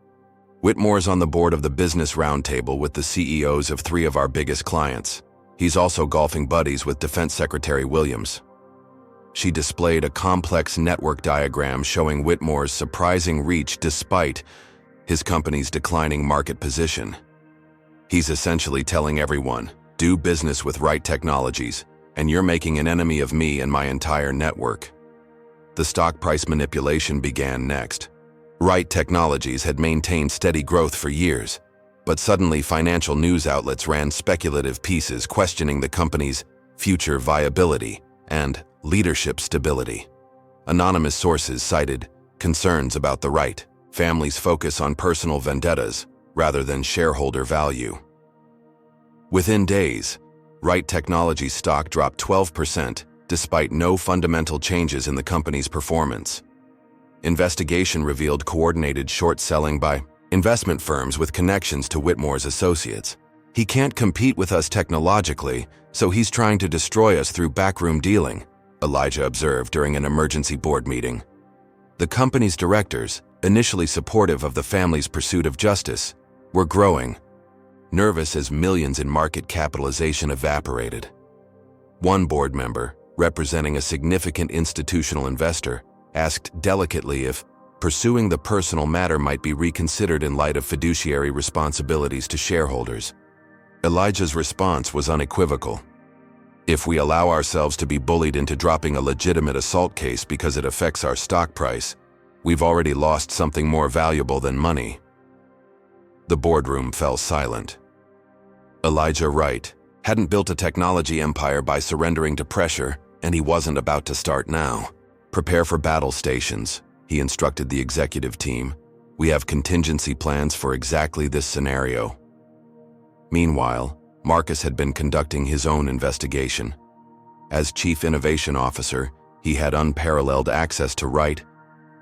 "Whitmore's on the board of the Business Roundtable with the CEOs of 3 of our biggest clients. He's also golfing buddies with Defense Secretary Williams." She displayed a complex network diagram showing Whitmore's surprising reach despite his company's declining market position. "He's essentially telling everyone, do business with Wright Technologies, and you're making an enemy of me and my entire network." The stock price manipulation began next. Wright Technologies had maintained steady growth for years, but suddenly financial news outlets ran speculative pieces questioning the company's future viability and leadership stability. Anonymous sources cited concerns about the Wright family's focus on personal vendettas rather than shareholder value. Within days, Wright Technologies stock dropped 12% despite no fundamental changes in the company's performance. Investigation revealed coordinated short selling by investment firms with connections to Whitmore's associates. "He can't compete with us technologically, so he's trying to destroy us through backroom dealing," Elijah observed during an emergency board meeting. The company's directors, initially supportive of the family's pursuit of justice, were growing nervous as millions in market capitalization evaporated. One board member, representing a significant institutional investor, asked delicately if pursuing the personal matter might be reconsidered in light of fiduciary responsibilities to shareholders. Elijah's response was unequivocal. "If we allow ourselves to be bullied into dropping a legitimate assault case because it affects our stock price, we've already lost something more valuable than money." The boardroom fell silent. Elijah Wright hadn't built a technology empire by surrendering to pressure, and he wasn't about to start now. "Prepare for battle stations," he instructed the executive team. "We have contingency plans for exactly this scenario." Meanwhile, Marcus had been conducting his own investigation. As Chief Innovation Officer, he had unparalleled access to Wright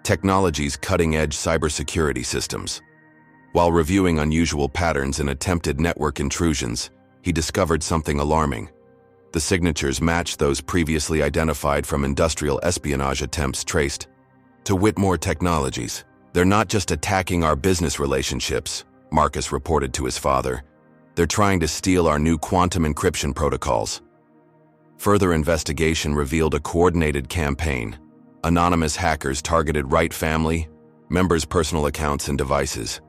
Technologies' cutting-edge cybersecurity systems. While reviewing unusual patterns in attempted network intrusions, he discovered something alarming. The signatures matched those previously identified from industrial espionage attempts traced to Whitmore Technologies. "They're not just attacking our business relationships," Marcus reported to his father. "They're trying to steal our new quantum encryption protocols." Further investigation revealed a coordinated campaign. Anonymous hackers targeted Wright family members' personal accounts and devices.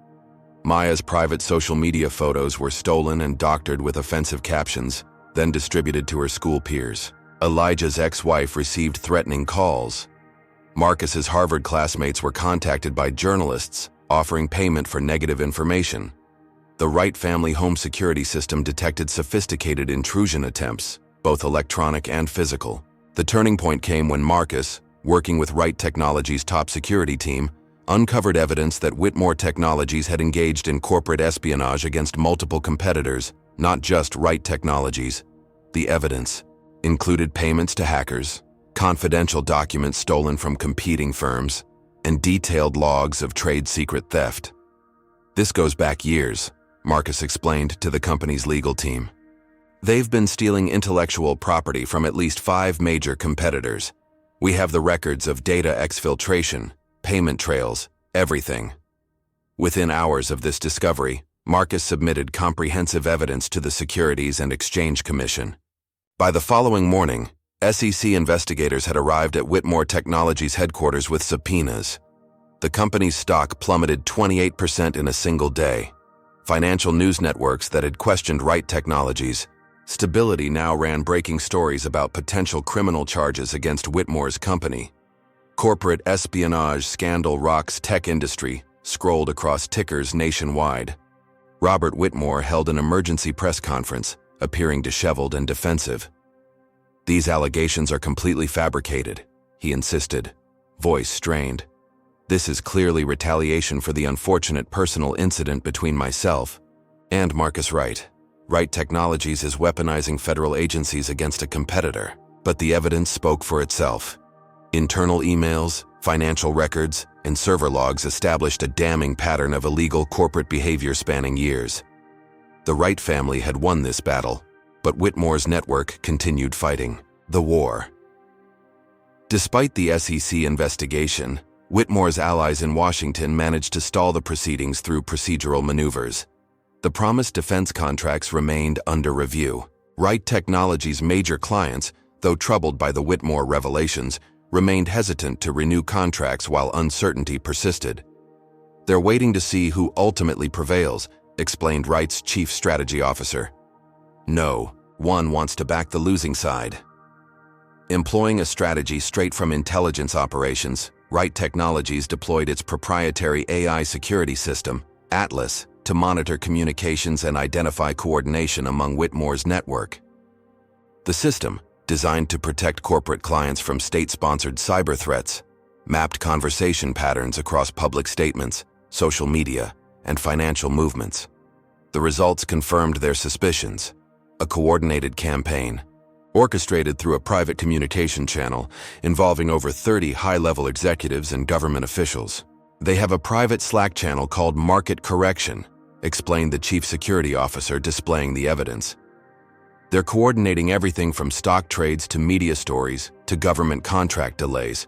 Maya's private social media photos were stolen and doctored with offensive captions, then distributed to her school peers. Elijah's ex-wife received threatening calls. Marcus's Harvard classmates were contacted by journalists offering payment for negative information. The Wright family home security system detected sophisticated intrusion attempts, both electronic and physical. The turning point came when Marcus, working with Wright Technologies' top security team, uncovered evidence that Whitmore Technologies had engaged in corporate espionage against multiple competitors, not just Wright Technologies. The evidence included payments to hackers, confidential documents stolen from competing firms, and detailed logs of trade secret theft. "This goes back years," Marcus explained to the company's legal team. "They've been stealing intellectual property from at least 5 major competitors. We have the records of data exfiltration, payment trails, everything." Within hours of this discovery, Marcus submitted comprehensive evidence to the Securities and Exchange Commission. By the following morning, SEC investigators had arrived at Whitmore Technologies headquarters with subpoenas. The company's stock plummeted 28% in a single day. Financial news networks that had questioned Wright Technologies' stability now ran breaking stories about potential criminal charges against Whitmore's company. Corporate espionage scandal rocks tech industry scrolled across tickers nationwide. Robert Whitmore held an emergency press conference, appearing disheveled and defensive. "These allegations are completely fabricated," he insisted, voice strained. "This is clearly retaliation for the unfortunate personal incident between myself and Marcus Wright. Wright Technologies is weaponizing federal agencies against a competitor, but the evidence spoke for itself. Internal emails, financial records, and server logs established a damning pattern of illegal corporate behavior spanning years. The Wright family had won this battle, but Whitmore's network continued fighting the war." Despite the SEC investigation, Whitmore's allies in Washington managed to stall the proceedings through procedural maneuvers. The promised defense contracts remained under review. Wright Technologies' major clients, though troubled by the Whitmore revelations, remained hesitant to renew contracts while uncertainty persisted. "They're waiting to see who ultimately prevails," explained Wright's chief strategy officer. "No one wants to back the losing side." Employing a strategy straight from intelligence operations, Wright Technologies deployed its proprietary AI security system, Atlas, to monitor communications and identify coordination among Whitmore's network. The system, designed to protect corporate clients from state-sponsored cyber threats, mapped conversation patterns across public statements, social media, and financial movements. The results confirmed their suspicions. A coordinated campaign, orchestrated through a private communication channel involving over 30 high-level executives and government officials. "They have a private Slack channel called Market Correction," explained the chief security officer, displaying the evidence. "They're coordinating everything from stock trades to media stories to government contract delays.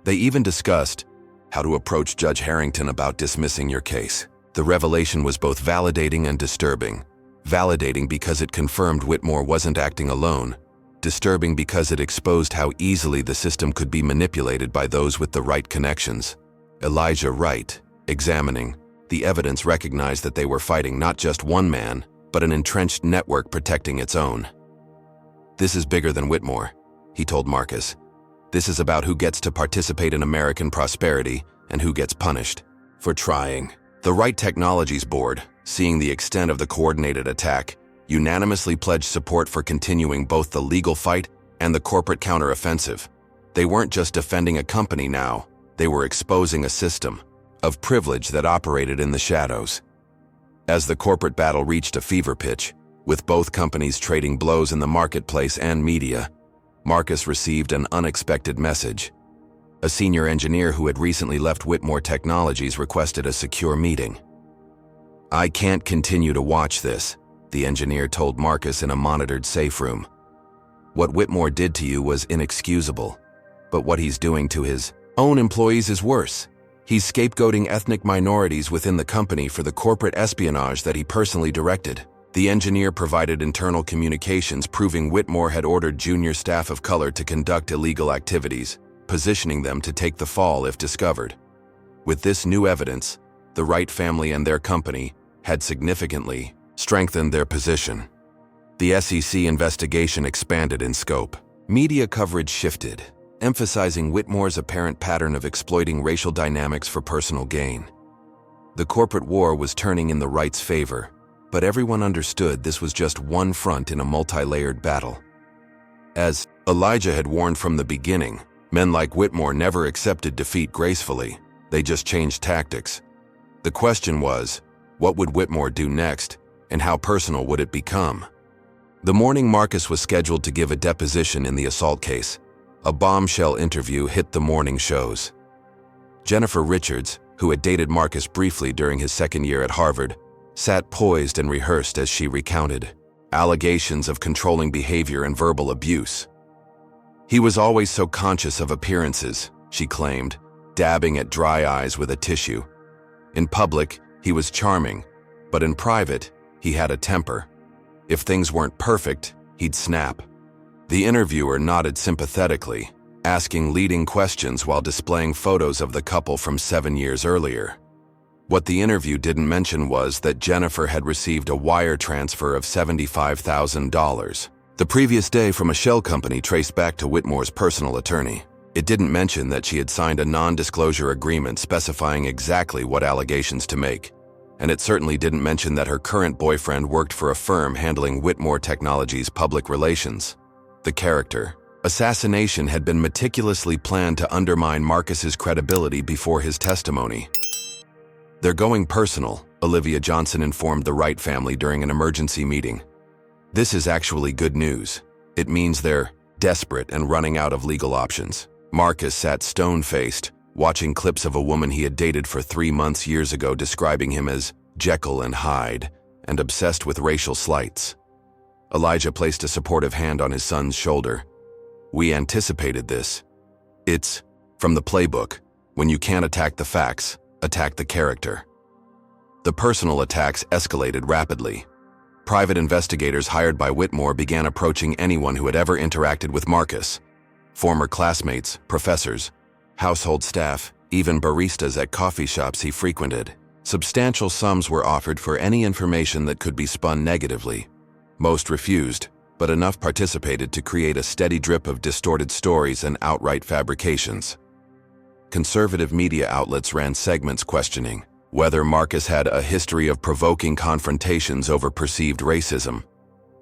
They even discussed how to approach Judge Harrington about dismissing your case." The revelation was both validating and disturbing. Validating because it confirmed Whitmore wasn't acting alone. Disturbing because it exposed how easily the system could be manipulated by those with the right connections. Elijah Wright, examining the evidence, recognized that they were fighting not just one man, but an entrenched network protecting its own. "This is bigger than Whitmore," he told Marcus. "This is about who gets to participate in American prosperity and who gets punished for trying." The Wright Technologies board, seeing the extent of the coordinated attack, unanimously pledged support for continuing both the legal fight and the corporate counteroffensive. They weren't just defending a company now, they were exposing a system of privilege that operated in the shadows. As the corporate battle reached a fever pitch, with both companies trading blows in the marketplace and media, Marcus received an unexpected message. A senior engineer who had recently left Whitmore Technologies requested a secure meeting. "I can't continue to watch this," the engineer told Marcus in a monitored safe room. "What Whitmore did to you was inexcusable, but what he's doing to his own employees is worse. He's scapegoating ethnic minorities within the company for the corporate espionage that he personally directed." The engineer provided internal communications proving Whitmore had ordered junior staff of color to conduct illegal activities, positioning them to take the fall if discovered. With this new evidence, the Wright family and their company had significantly strengthened their position. The SEC investigation expanded in scope. Media coverage shifted, emphasizing Whitmore's apparent pattern of exploiting racial dynamics for personal gain. The corporate war was turning in the Wrights' favor, but everyone understood this was just one front in a multi-layered battle. As Elijah had warned from the beginning, men like Whitmore never accepted defeat gracefully, they just changed tactics. The question was, what would Whitmore do next, and how personal would it become? The morning Marcus was scheduled to give a deposition in the assault case, a bombshell interview hit the morning shows. Jennifer Richards, who had dated Marcus briefly during his second year at Harvard, sat poised and rehearsed as she recounted allegations of controlling behavior and verbal abuse. "He was always so conscious of appearances," she claimed, dabbing at dry eyes with a tissue. "In public, he was charming, but in private, he had a temper. If things weren't perfect, he'd snap. The interviewer nodded sympathetically, asking leading questions while displaying photos of the couple from 7 years earlier. What the interview didn't mention was that Jennifer had received a wire transfer of $75,000 the previous day from a shell company traced back to Whitmore's personal attorney. It didn't mention that she had signed a non-disclosure agreement specifying exactly what allegations to make. And it certainly didn't mention that her current boyfriend worked for a firm handling Whitmore Technologies' public relations. The character assassination had been meticulously planned to undermine Marcus's credibility before his testimony. "They're going personal," Olivia Johnson informed the Wright family during an emergency meeting. "This is actually good news. It means they're desperate and running out of legal options." Marcus sat stone-faced, watching clips of a woman he had dated for 3 months years ago describing him as Jekyll and Hyde and obsessed with racial slights. Elijah placed a supportive hand on his son's shoulder. "We anticipated this. It's from the playbook. When you can't attack the facts, attack the character." The personal attacks escalated rapidly. Private investigators hired by Whitmore began approaching anyone who had ever interacted with Marcus. Former classmates, professors, household staff, even baristas at coffee shops he frequented. Substantial sums were offered for any information that could be spun negatively. Most refused, but enough participated to create a steady drip of distorted stories and outright fabrications. Conservative media outlets ran segments questioning whether Marcus had a history of provoking confrontations over perceived racism.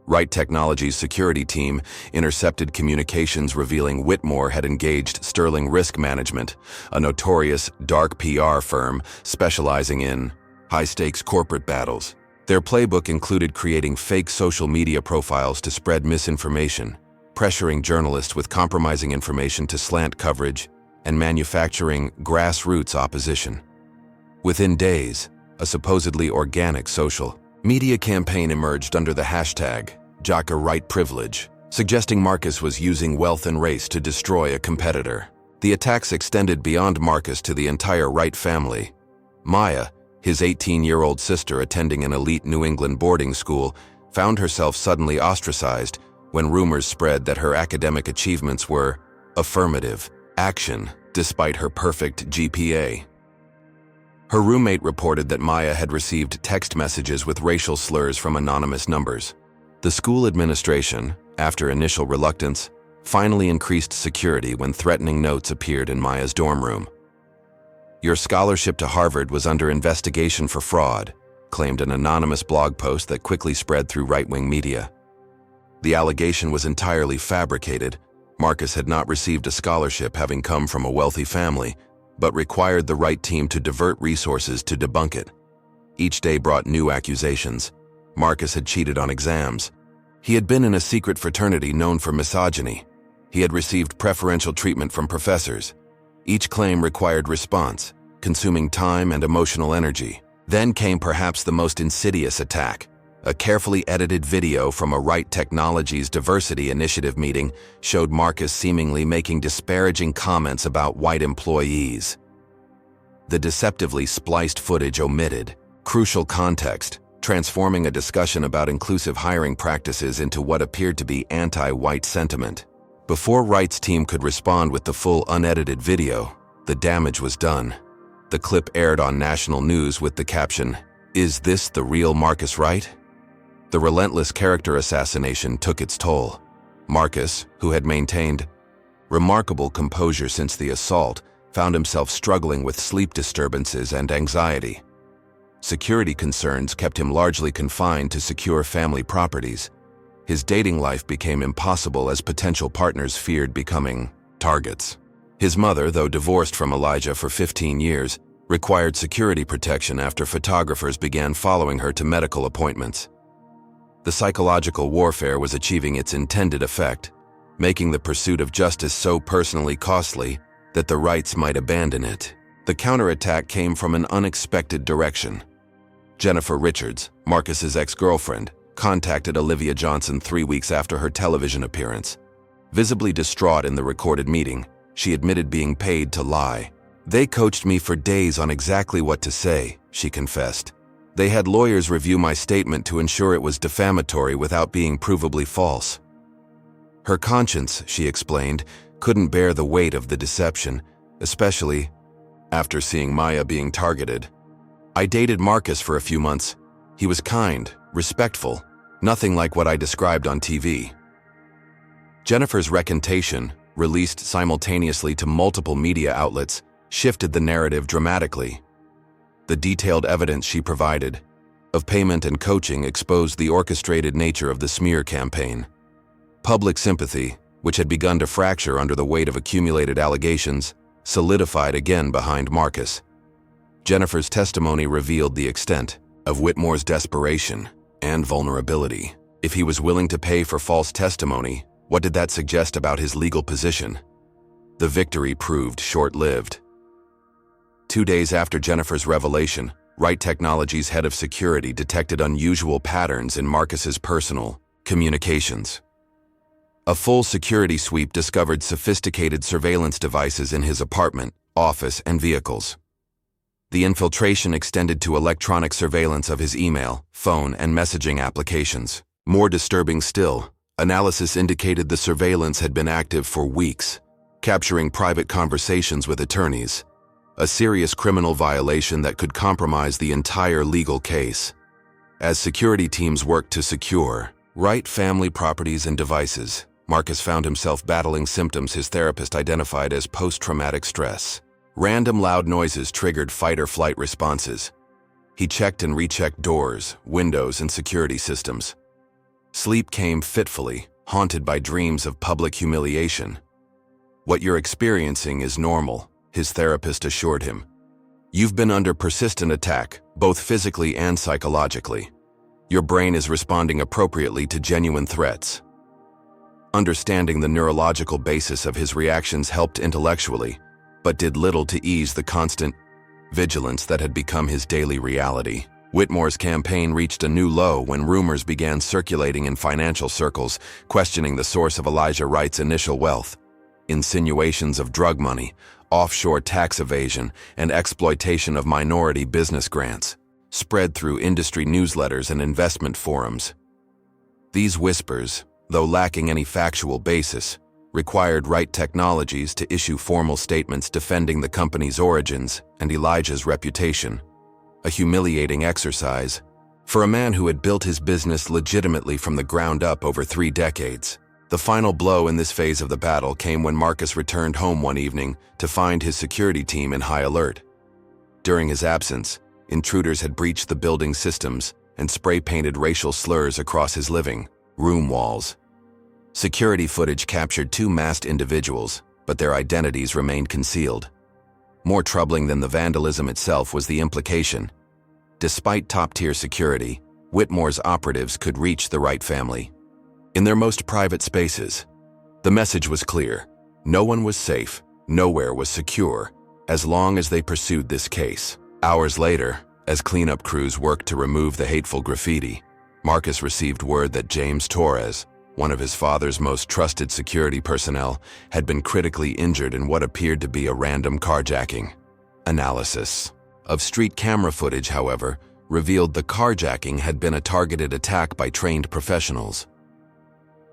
Wright Technologies' security team intercepted communications revealing Whitmore had engaged Sterling Risk Management, a notorious dark PR firm specializing in high-stakes corporate battles. Their playbook included creating fake social media profiles to spread misinformation, pressuring journalists with compromising information to slant coverage, and manufacturing grassroots opposition. Within days, a supposedly organic social media campaign emerged under the hashtag #JockerWrightPrivilege, suggesting Marcus was using wealth and race to destroy a competitor. The attacks extended beyond Marcus to the entire Wright family. Maya, his 18-year-old sister attending an elite New England boarding school, found herself suddenly ostracized when rumors spread that her academic achievements were affirmative action despite her perfect GPA. Her roommate reported that Maya had received text messages with racial slurs from anonymous numbers. The school administration, after initial reluctance, finally increased security when threatening notes appeared in Maya's dorm room. "Your scholarship to Harvard was under investigation for fraud," claimed an anonymous blog post that quickly spread through right-wing media. The allegation was entirely fabricated. Marcus had not received a scholarship having come from a wealthy family, but required the Wright team to divert resources to debunk it. Each day brought new accusations. Marcus had cheated on exams. He had been in a secret fraternity known for misogyny. He had received preferential treatment from professors. Each claim required response, consuming time and emotional energy. Then came perhaps the most insidious attack. A carefully edited video from a Wright Technologies Diversity Initiative meeting showed Marcus seemingly making disparaging comments about white employees. The deceptively spliced footage omitted crucial context, transforming a discussion about inclusive hiring practices into what appeared to be anti-white sentiment. Before Wright's team could respond with the full unedited video, the damage was done. The clip aired on national news with the caption, "Is this the real Marcus Wright?" The relentless character assassination took its toll. Marcus, who had maintained remarkable composure since the assault, found himself struggling with sleep disturbances and anxiety. Security concerns kept him largely confined to secure family properties. His dating life became impossible as potential partners feared becoming targets. His mother, though divorced from Elijah for 15 years, required security protection after photographers began following her to medical appointments. The psychological warfare was achieving its intended effect, making the pursuit of justice so personally costly that the Wrights might abandon it. The counterattack came from an unexpected direction. Jennifer Richards, Marcus's ex-girlfriend, contacted Olivia Johnson 3 weeks after her television appearance. Visibly distraught in the recorded meeting, she admitted being paid to lie. "They coached me for days on exactly what to say," she confessed. "They had lawyers review my statement to ensure it was defamatory without being provably false." Her conscience, she explained, couldn't bear the weight of the deception, especially after seeing Maya being targeted. I dated Marcus for a few months. He was kind, respectful, nothing like what I described on TV. Jennifer's recantation, released simultaneously to multiple media outlets, shifted the narrative dramatically. The detailed evidence she provided of payment and coaching exposed the orchestrated nature of the smear campaign. Public sympathy, which had begun to fracture under the weight of accumulated allegations, solidified again behind Marcus. Jennifer's testimony revealed the extent of Whitmore's desperation and vulnerability. If he was willing to pay for false testimony, what did that suggest about his legal position? The victory proved short-lived. 2 days after Jennifer's revelation, Wright Technologies' head of security detected unusual patterns in Marcus's personal communications. A full security sweep discovered sophisticated surveillance devices in his apartment, office, and vehicles. The infiltration extended to electronic surveillance of his email, phone, and messaging applications. More disturbing still, analysis indicated the surveillance had been active for weeks, capturing private conversations with attorneys, a serious criminal violation that could compromise the entire legal case. As security teams worked to secure Wright family properties and devices, Marcus found himself battling symptoms his therapist identified as post-traumatic stress. Random loud noises triggered fight-or-flight responses. He checked and rechecked doors, windows, and security systems. Sleep came fitfully, haunted by dreams of public humiliation. "What you're experiencing is normal," his therapist assured him. "You've been under persistent attack, both physically and psychologically. Your brain is responding appropriately to genuine threats." Understanding the neurological basis of his reactions helped intellectually, but did little to ease the constant vigilance that had become his daily reality. Whitmore's campaign reached a new low when rumors began circulating in financial circles, questioning the source of Elijah Wright's initial wealth. Insinuations of drug money, offshore tax evasion, and exploitation of minority business grants spread through industry newsletters and investment forums. These whispers, though lacking any factual basis, required Wright Technologies to issue formal statements defending the company's origins and Elijah's reputation. A humiliating exercise for a man who had built his business legitimately from the ground up over 3 decades. The final blow in this phase of the battle came when Marcus returned home one evening to find his security team in high alert. During his absence, intruders had breached the building's systems and spray-painted racial slurs across his living room walls. Security footage captured 2 masked individuals, but their identities remained concealed. More troubling than the vandalism itself was the implication. Despite top-tier security, Whitmore's operatives could reach the Wright family in their most private spaces. The message was clear: no one was safe, nowhere was secure, as long as they pursued this case. Hours later, as cleanup crews worked to remove the hateful graffiti, Marcus received word that James Torres, one of his father's most trusted security personnel, had been critically injured in what appeared to be a random carjacking. Analysis of street camera footage, however, revealed the carjacking had been a targeted attack by trained professionals.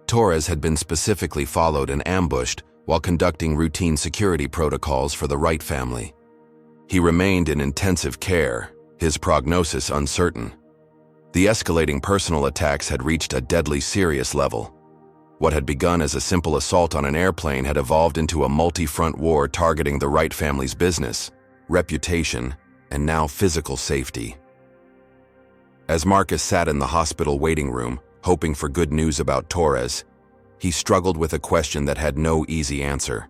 Torres had been specifically followed and ambushed while conducting routine security protocols for the Wright family. He remained in intensive care, his prognosis uncertain. The escalating personal attacks had reached a deadly serious level. What had begun as a simple assault on an airplane had evolved into a multi-front war targeting the Wright family's business, reputation, and now physical safety. As Marcus sat in the hospital waiting room, hoping for good news about Torres, he struggled with a question that had no easy answer.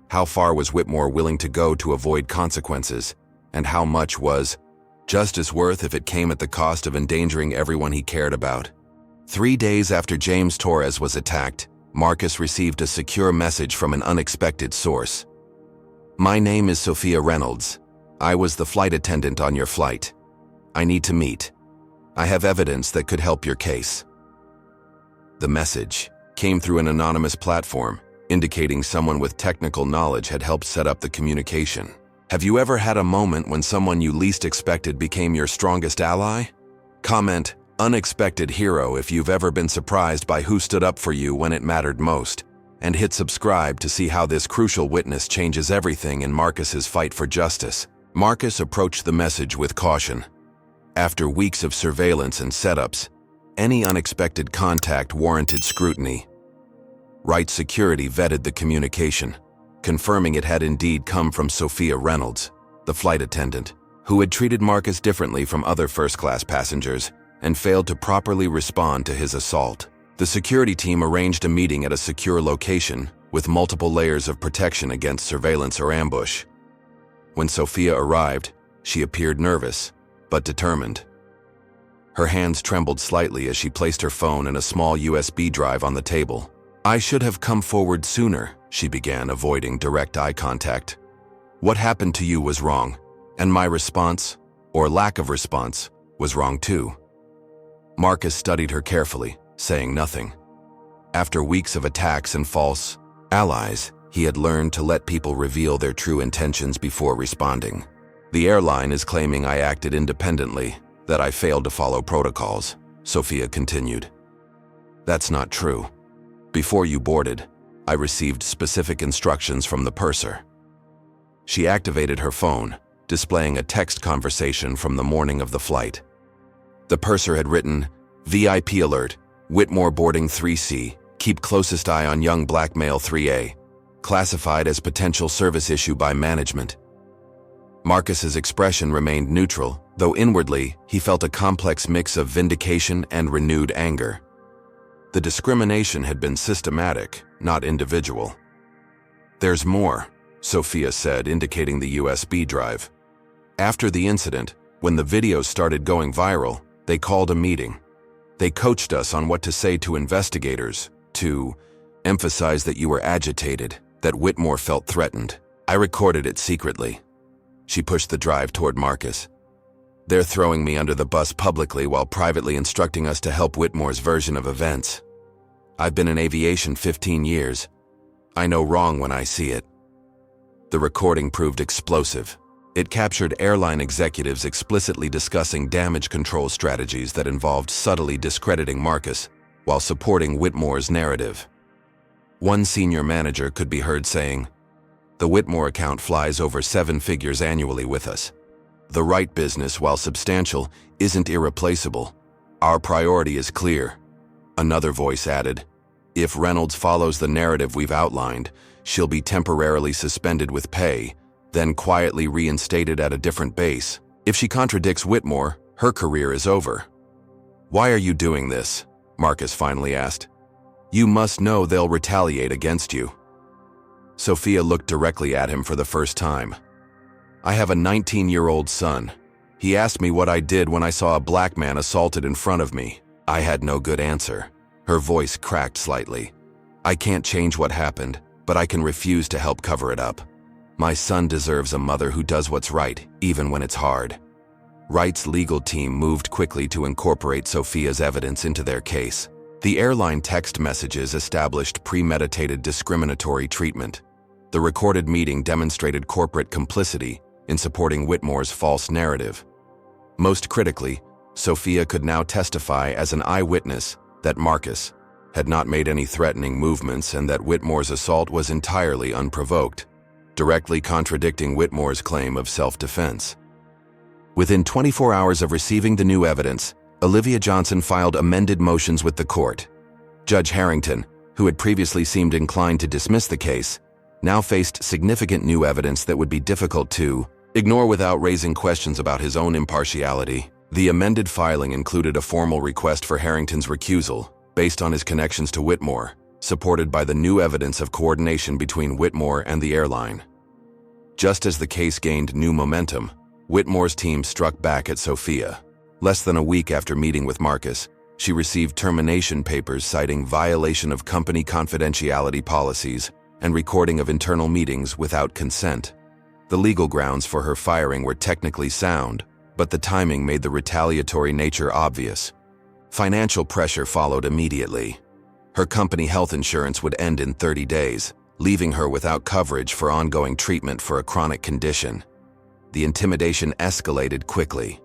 How far was Whitmore willing to go to avoid consequences, and how much was justice worth if it came at the cost of endangering everyone he cared about? 3 days after James Torres was attacked, Marcus received a secure message from an unexpected source. "My name is Sophia Reynolds. I was the flight attendant on your flight. I need to meet. I have evidence that could help your case." The message came through an anonymous platform, indicating someone with technical knowledge had helped set up the communication. Have you ever had a moment when someone you least expected became your strongest ally? Comment, Unexpected hero if you've ever been surprised by who stood up for you when it mattered most. And hit subscribe to see how this crucial witness changes everything in Marcus's fight for justice. Marcus approached the message with caution. After weeks of surveillance and setups, any unexpected contact warranted scrutiny. Wright Security vetted the communication, confirming it had indeed come from Sophia Reynolds, the flight attendant, who had treated Marcus differently from other first-class passengers and failed to properly respond to his assault. The security team arranged a meeting at a secure location with multiple layers of protection against surveillance or ambush. When Sophia arrived, she appeared nervous, but determined. Her hands trembled slightly as she placed her phone and a small USB drive on the table. "I should have come forward sooner," she began, avoiding direct eye contact. "What happened to you was wrong, and my response, or lack of response, was wrong too." Marcus studied her carefully, saying nothing. After weeks of attacks and false allies, he had learned to let people reveal their true intentions before responding. "The airline is claiming I acted independently, that I failed to follow protocols," Sophia continued. "That's not true. Before you boarded, I received specific instructions from the purser." She activated her phone, displaying a text conversation from the morning of the flight. The purser had written, "VIP alert, Whitmore boarding 3C, keep closest eye on young black male 3A, classified as potential service issue by management." Marcus's expression remained neutral, though inwardly he felt a complex mix of vindication and renewed anger. The discrimination had been systematic, not individual. "There's more," Sophia said, indicating the USB drive. "After the incident, when the videos started going viral, they called a meeting. They coached us on what to say to investigators, to emphasize that you were agitated, that Whitmore felt threatened. I recorded it secretly." She pushed the drive toward Marcus. "They're throwing me under the bus publicly while privately instructing us to help Whitmore's version of events. I've been in aviation 15 years. I know wrong when I see it." The recording proved explosive. It captured airline executives explicitly discussing damage control strategies that involved subtly discrediting Marcus while supporting Whitmore's narrative. One senior manager could be heard saying, "The Whitmore account flies over 7 figures annually with us. The Wright business, while substantial, isn't irreplaceable. Our priority is clear." Another voice added, "If Reynolds follows the narrative we've outlined, she'll be temporarily suspended with pay, then quietly reinstated at a different base. If she contradicts Whitmore, her career is over." "Why are you doing this?" Marcus finally asked. "You must know they'll retaliate against you." Sophia looked directly at him for the first time. "I have a 19-year-old son. He asked me what I did when I saw a black man assaulted in front of me. I had no good answer." Her voice cracked slightly. "I can't change what happened, but I can refuse to help cover it up. My son deserves a mother who does what's right, even when it's hard." Wright's legal team moved quickly to incorporate Sophia's evidence into their case. The airline text messages established premeditated discriminatory treatment. The recorded meeting demonstrated corporate complicity in supporting Whitmore's false narrative. Most critically, Sophia could now testify as an eyewitness that Marcus had not made any threatening movements and that Whitmore's assault was entirely unprovoked, directly contradicting Whitmore's claim of self-defense. Within 24 hours of receiving the new evidence, Olivia Johnson filed amended motions with the court. Judge Harrington, who had previously seemed inclined to dismiss the case, now faced significant new evidence that would be difficult to ignore without raising questions about his own impartiality. The amended filing included a formal request for Harrington's recusal, based on his connections to Whitmore, supported by the new evidence of coordination between Whitmore and the airline. Just as the case gained new momentum, Whitmore's team struck back at Sophia. Less than a week after meeting with Marcus, she received termination papers citing violation of company confidentiality policies and recording of internal meetings without consent. The legal grounds for her firing were technically sound, but the timing made the retaliatory nature obvious. Financial pressure followed immediately. Her company health insurance would end in 30 days, leaving her without coverage for ongoing treatment for a chronic condition. The intimidation escalated quickly.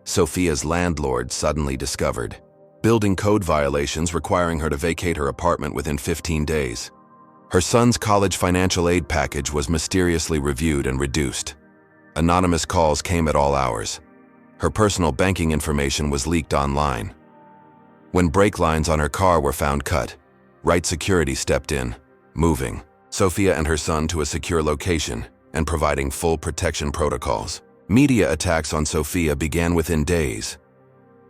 Sophia's landlord suddenly discovered building code violations requiring her to vacate her apartment within 15 days. Her son's college financial aid package was mysteriously reviewed and reduced. Anonymous calls came at all hours. Her personal banking information was leaked online. When brake lines on her car were found cut, Wright Security stepped in, moving Sophia and her son to a secure location and providing full protection protocols. Media attacks on Sophia began within days.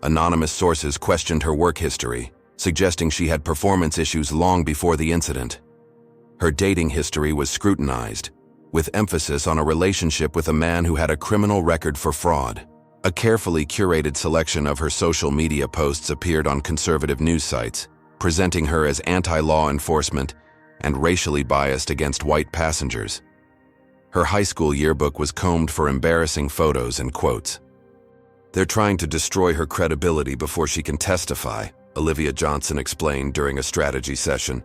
Anonymous sources questioned her work history, suggesting she had performance issues long before the incident. Her dating history was scrutinized, with emphasis on a relationship with a man who had a criminal record for fraud. A carefully curated selection of her social media posts appeared on conservative news sites, presenting her as anti-law enforcement and racially biased against white passengers. Her high school yearbook was combed for embarrassing photos and quotes. "They're trying to destroy her credibility before she can testify," Olivia Johnson explained during a strategy session.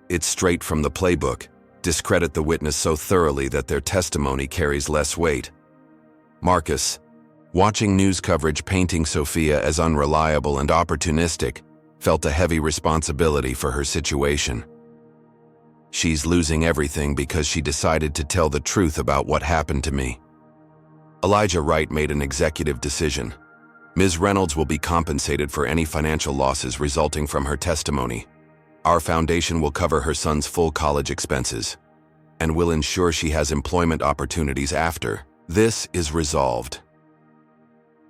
"It's straight from the playbook. Discredit the witness so thoroughly that their testimony carries less weight." Marcus, watching news coverage painting Sophia as unreliable and opportunistic, felt a heavy responsibility for her situation. "She's losing everything because she decided to tell the truth about what happened to me." Elijah Wright made an executive decision. Ms. Reynolds will be compensated for any financial losses resulting from her testimony. Our foundation will cover her son's full college expenses and will ensure she has employment opportunities after this is resolved.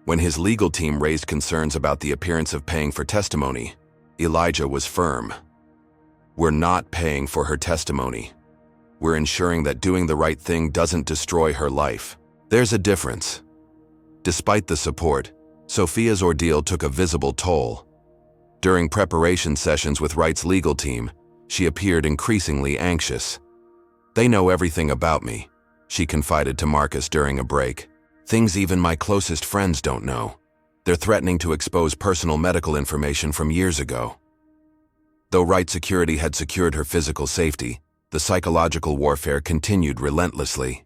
When his legal team raised concerns about the appearance of paying for testimony, Elijah was firm. "We're not paying for her testimony. We're ensuring that doing the right thing doesn't destroy her life." There's a difference. Despite the support, Sophia's ordeal took a visible toll. During preparation sessions with Wright's legal team, she appeared increasingly anxious. "They know everything about me," she confided to Marcus during a break. "Things even my closest friends don't know. They're threatening to expose personal medical information from years ago." Though Wright Security had secured her physical safety, the psychological warfare continued relentlessly.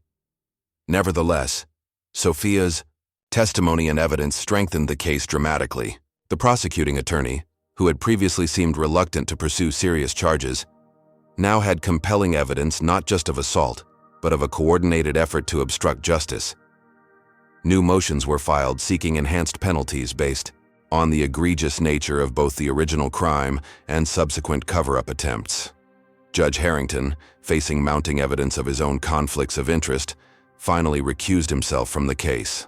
Nevertheless, Sophia's testimony and evidence strengthened the case dramatically. The prosecuting attorney, who had previously seemed reluctant to pursue serious charges, now had compelling evidence not just of assault, but of a coordinated effort to obstruct justice. New motions were filed seeking enhanced penalties based on the egregious nature of both the original crime and subsequent cover-up attempts. Judge Harrington, facing mounting evidence of his own conflicts of interest, finally recused himself from the case.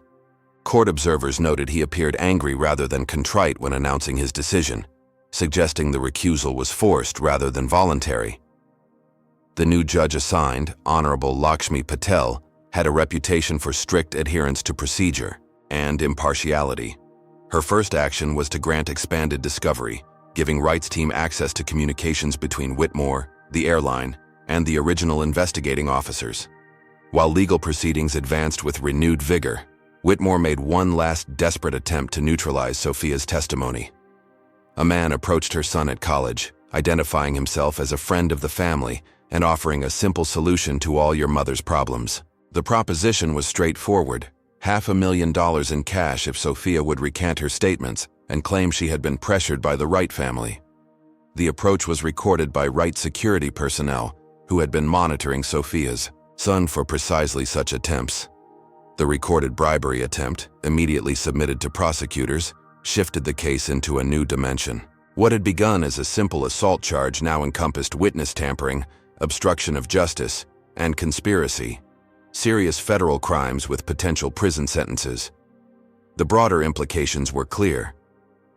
Court observers noted he appeared angry rather than contrite when announcing his decision, suggesting the recusal was forced rather than voluntary. The new judge assigned, Honorable Lakshmi Patel, had a reputation for strict adherence to procedure and impartiality. Her first action was to grant expanded discovery, giving Wright's team access to communications between Whitmore, the airline, and the original investigating officers. While legal proceedings advanced with renewed vigor, Whitmore made one last desperate attempt to neutralize Sophia's testimony. A man approached her son at college, identifying himself as a friend of the family and offering a simple solution to all your mother's problems. The proposition was straightforward: $500,000 in cash if Sophia would recant her statements and claim she had been pressured by the Wright family. The approach was recorded by Wright security personnel who had been monitoring Sophia's son for precisely such attempts. The recorded bribery attempt, immediately submitted to prosecutors, shifted the case into a new dimension. What had begun as a simple assault charge now encompassed witness tampering, obstruction of justice, and conspiracy, serious federal crimes with potential prison sentences. The broader implications were clear.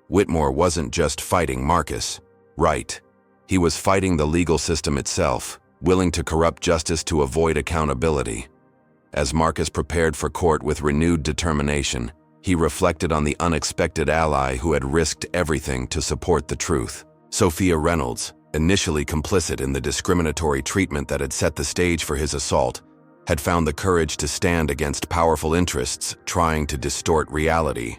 Whitmore wasn't just fighting Marcus Wright. He was fighting the legal system itself, willing to corrupt justice to avoid accountability. As Marcus prepared for court with renewed determination, he reflected on the unexpected ally who had risked everything to support the truth. Sophia Reynolds, initially complicit in the discriminatory treatment that had set the stage for his assault, had found the courage to stand against powerful interests trying to distort reality.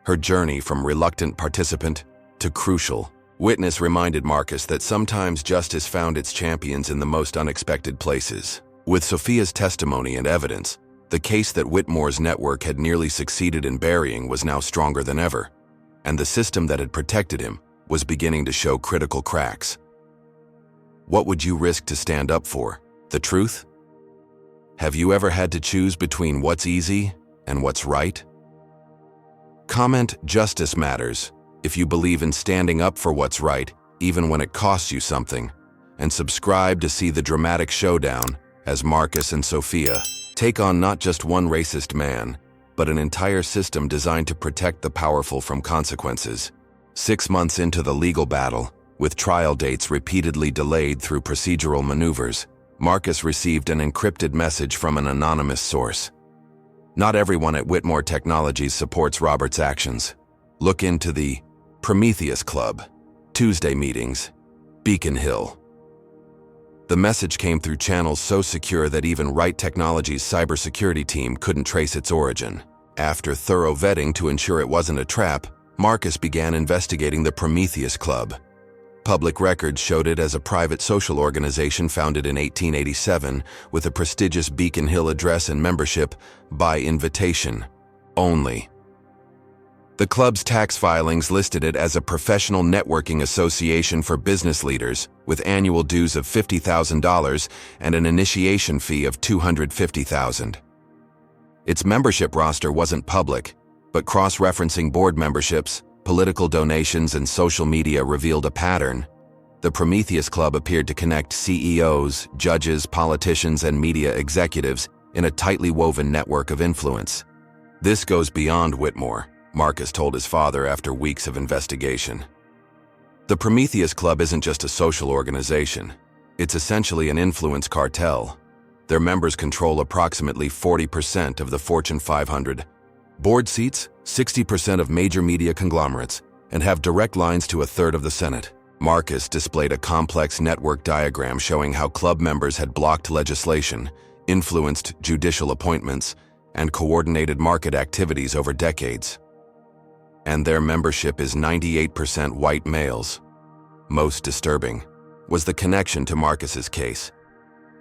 Her journey from reluctant participant to crucial witness reminded Marcus that sometimes justice found its champions in the most unexpected places. With Sophia's testimony and evidence, The case that Whitmore's network had nearly succeeded in burying was now stronger than ever, and the system that had protected him was beginning to show critical cracks. What would you risk to stand up for? The truth? Have you ever had to choose between what's easy and what's right? Comment "Justice Matters" if you believe in standing up for what's right, even when it costs you something, and subscribe to see the dramatic showdown as Marcus and Sophia take on not just one racist man, but an entire system designed to protect the powerful from consequences. 6 months into the legal battle, with trial dates repeatedly delayed through procedural maneuvers, Marcus received an encrypted message from an anonymous source. Not everyone at Whitmore Technologies supports Robert's actions. Look into the Prometheus Club, Tuesday meetings, Beacon Hill. The message came through channels so secure that even Wright Technologies' cybersecurity team couldn't trace its origin. After thorough vetting to ensure it wasn't a trap, Marcus began investigating the Prometheus Club. Public records showed it as a private social organization founded in 1887 with a prestigious Beacon Hill address and membership by invitation only. The club's tax filings listed it as a professional networking association for business leaders with annual dues of $50,000 and an initiation fee of $250,000. Its membership roster wasn't public, but cross-referencing board memberships, political donations, and social media revealed a pattern. The Prometheus Club appeared to connect CEOs, judges, politicians, and media executives in a tightly woven network of influence. This goes beyond Whitmore, Marcus told his father after weeks of investigation. The Prometheus Club isn't just a social organization. It's essentially an influence cartel. Their members control approximately 40% of the Fortune 500, board seats, 60% of major media conglomerates, and have direct lines to a third of the Senate. Marcus displayed a complex network diagram showing how club members had blocked legislation, influenced judicial appointments, and coordinated market activities over decades. And their membership is 98% white males. Most disturbing was the connection to Marcus's case.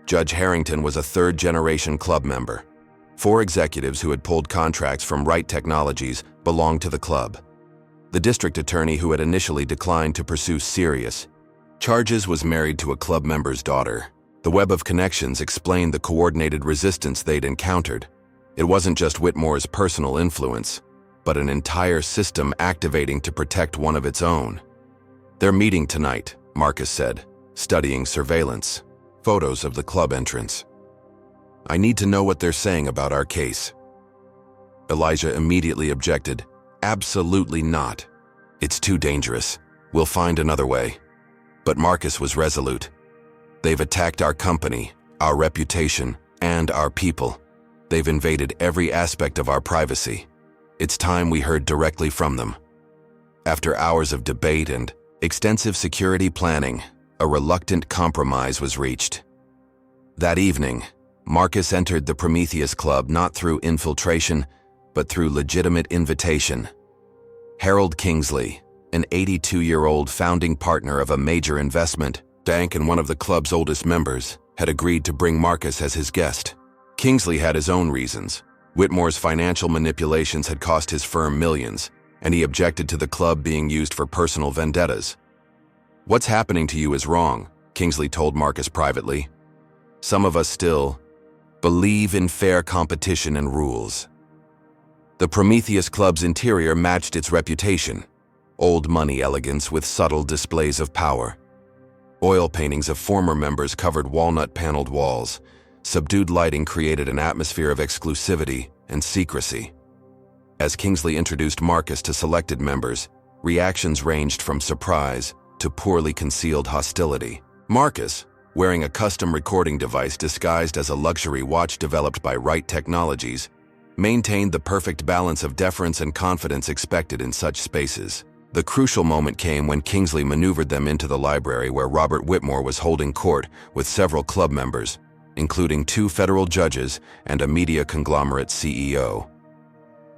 Judge Harrington was a third-generation club member. 4 executives who had pulled contracts from Wright Technologies belonged to the club. The district attorney who had initially declined to pursue serious charges was married to a club member's daughter. The web of connections explained the coordinated resistance they'd encountered. It wasn't just Whitmore's personal influence, but an entire system activating to protect one of its own. "They're meeting tonight," Marcus said, studying surveillance, photos of the club entrance. "I need to know what they're saying about our case." Elijah immediately objected. "Absolutely not. It's too dangerous. We'll find another way." But Marcus was resolute. "They've attacked our company, our reputation, and our people. They've invaded every aspect of our privacy. It's time we heard directly from them." After hours of debate and extensive security planning, a reluctant compromise was reached. That evening, Marcus entered the Prometheus Club not through infiltration, but through legitimate invitation. Harold Kingsley, an 82-year-old founding partner of a major investment bank and one of the club's oldest members, had agreed to bring Marcus as his guest. Kingsley had his own reasons. Whitmore's financial manipulations had cost his firm millions, and he objected to the club being used for personal vendettas. "What's happening to you is wrong," Kingsley told Marcus privately. "Some of us still believe in fair competition and rules." The Prometheus Club's interior matched its reputation. Old money elegance with subtle displays of power. Oil paintings of former members covered walnut-paneled walls. Subdued lighting created an atmosphere of exclusivity and secrecy. As Kingsley introduced Marcus to selected members, reactions ranged from surprise to poorly concealed hostility. Marcus, wearing a custom recording device disguised as a luxury watch developed by Wright Technologies, maintained the perfect balance of deference and confidence expected in such spaces. The crucial moment came when Kingsley maneuvered them into the library where Robert Whitmore was holding court with several club members, including 2 federal judges and a media conglomerate CEO.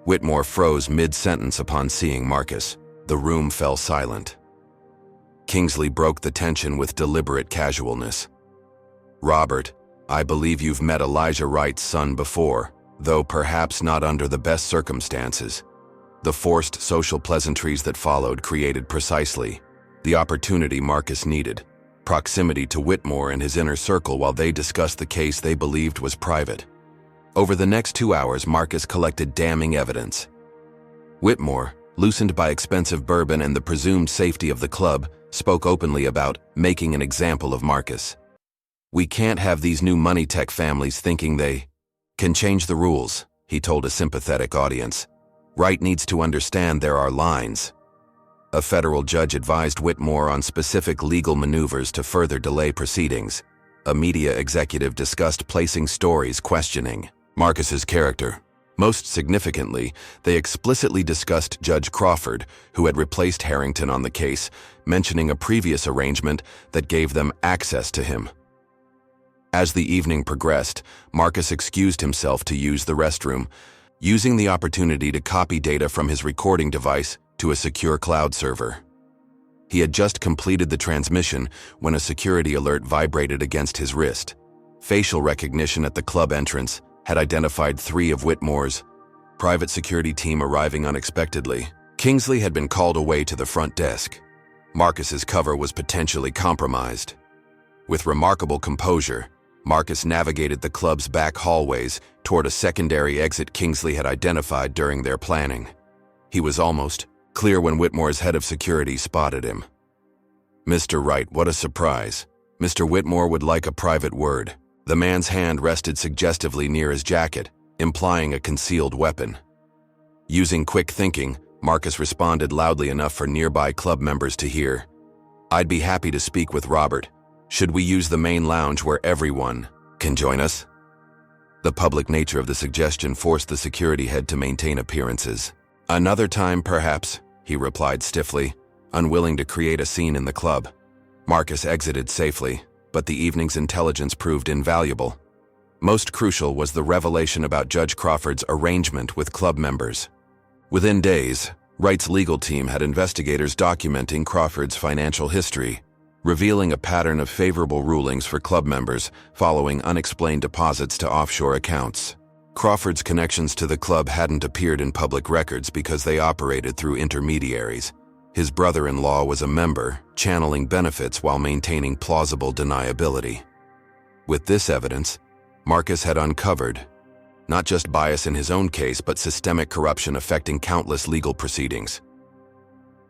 Whitmore froze mid-sentence upon seeing Marcus. The room fell silent. Kingsley broke the tension with deliberate casualness. "Robert, I believe you've met Elijah Wright's son before. though perhaps not under the best circumstances. The forced social pleasantries that followed created precisely the opportunity Marcus needed: proximity to Whitmore and his inner circle while they discussed the case they believed was private. Over the next 2 hours, Marcus collected damning evidence. Whitmore, loosened by expensive bourbon and the presumed safety of the club, spoke openly about making an example of Marcus. "We can't have these new money tech families thinking they can change the rules," he told a sympathetic audience. "Wright needs to understand there are lines." A federal judge advised Whitmore on specific legal maneuvers to further delay proceedings. A media executive discussed placing stories questioning Marcus's character. Most significantly, they explicitly discussed Judge Crawford, who had replaced Harrington on the case, mentioning a previous arrangement that gave them access to him. As the evening progressed, Marcus excused himself to use the restroom, using the opportunity to copy data from his recording device to a secure cloud server. He had just completed the transmission when a security alert vibrated against his wrist. Facial recognition at the club entrance had identified 3 of Whitmore's private security team arriving unexpectedly. Kingsley had been called away to the front desk. Marcus's cover was potentially compromised. With remarkable composure, Marcus navigated the club's back hallways toward a secondary exit Kingsley had identified during their planning. He was almost clear when Whitmore's head of security spotted him. "Mr. Wright, what a surprise. Mr. Whitmore would like a private word." The man's hand rested suggestively near his jacket, implying a concealed weapon. Using quick thinking, Marcus responded loudly enough for nearby club members to hear. "I'd be happy to speak with Robert. Should we use the main lounge where everyone can join us?" The public nature of the suggestion forced the security head to maintain appearances. "Another time, perhaps," he replied stiffly, unwilling to create a scene in the club. Marcus exited safely, but the evening's intelligence proved invaluable. Most crucial was the revelation about Judge Crawford's arrangement with club members. Within days, Wright's legal team had investigators documenting Crawford's financial history, revealing a pattern of favorable rulings for club members following unexplained deposits to offshore accounts. Crawford's connections to the club hadn't appeared in public records because they operated through intermediaries. His brother-in-law was a member, channeling benefits while maintaining plausible deniability. With this evidence, Marcus had uncovered not just bias in his own case, but systemic corruption affecting countless legal proceedings.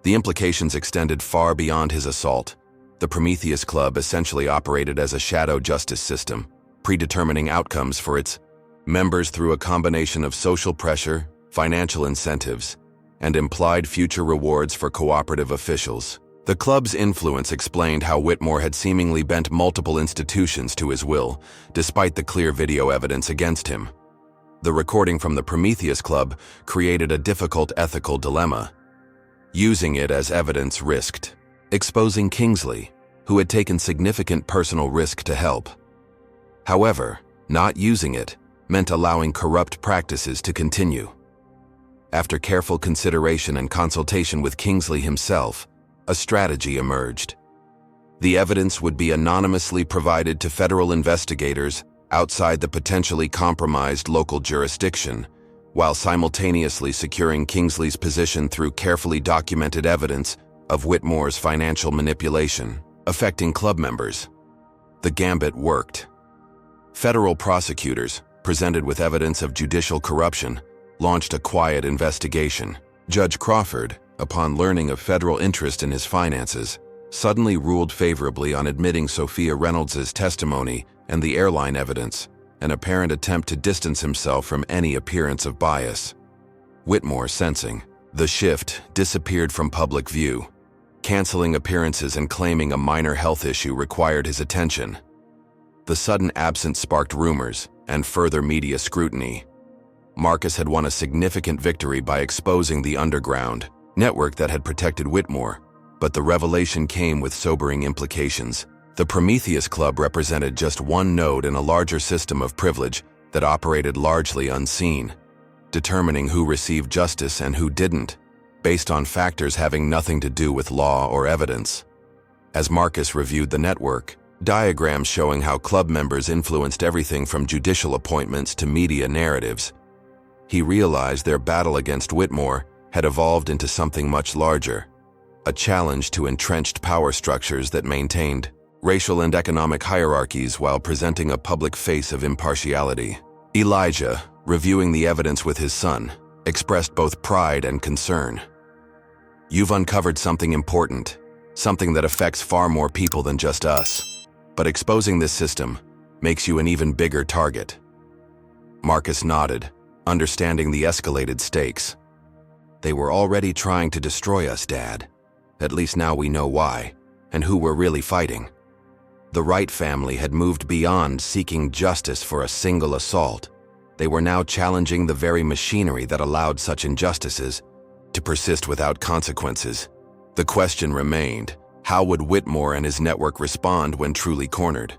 The implications extended far beyond his assault. The Prometheus Club essentially operated as a shadow justice system, predetermining outcomes for its members through a combination of social pressure, financial incentives, and implied future rewards for cooperative officials. The club's influence explained how Whitmore had seemingly bent multiple institutions to his will, despite the clear video evidence against him. The recording from the Prometheus Club created a difficult ethical dilemma. Using it as evidence risked exposing Kingsley, who had taken significant personal risk to help. However, not using it meant allowing corrupt practices to continue. After careful consideration and consultation with Kingsley himself, a strategy emerged. The evidence would be anonymously provided to federal investigators outside the potentially compromised local jurisdiction, while simultaneously securing Kingsley's position through carefully documented evidence of Whitmore's financial manipulation affecting club members. The gambit worked. Federal prosecutors, presented with evidence of judicial corruption, launched a quiet investigation. Judge Crawford, upon learning of federal interest in his finances, suddenly ruled favorably on admitting Sophia Reynolds's testimony and the airline evidence, an apparent attempt to distance himself from any appearance of bias. Whitmore, sensing the shift, disappeared from public view. Canceling appearances and claiming a minor health issue required his attention. The sudden absence sparked rumors and further media scrutiny. Marcus had won a significant victory by exposing the underground network that had protected Whitmore, but the revelation came with sobering implications. The Prometheus Club represented just one node in a larger system of privilege that operated largely unseen, determining who received justice and who didn't, based on factors having nothing to do with law or evidence. As Marcus reviewed the network, diagrams showing how club members influenced everything from judicial appointments to media narratives. He realized their battle against Whitmore had evolved into something much larger, a challenge to entrenched power structures that maintained racial and economic hierarchies while presenting a public face of impartiality. Elijah, reviewing the evidence with his son, expressed both pride and concern. "You've uncovered something important, something that affects far more people than just us. But exposing this system makes you an even bigger target." Marcus nodded, understanding the escalated stakes. "They were already trying to destroy us, Dad. At least now we know why, and who we're really fighting." The Wright family had moved beyond seeking justice for a single assault. They were now challenging the very machinery that allowed such injustices to persist without consequences. The question remained, how would Whitmore and his network respond when truly cornered?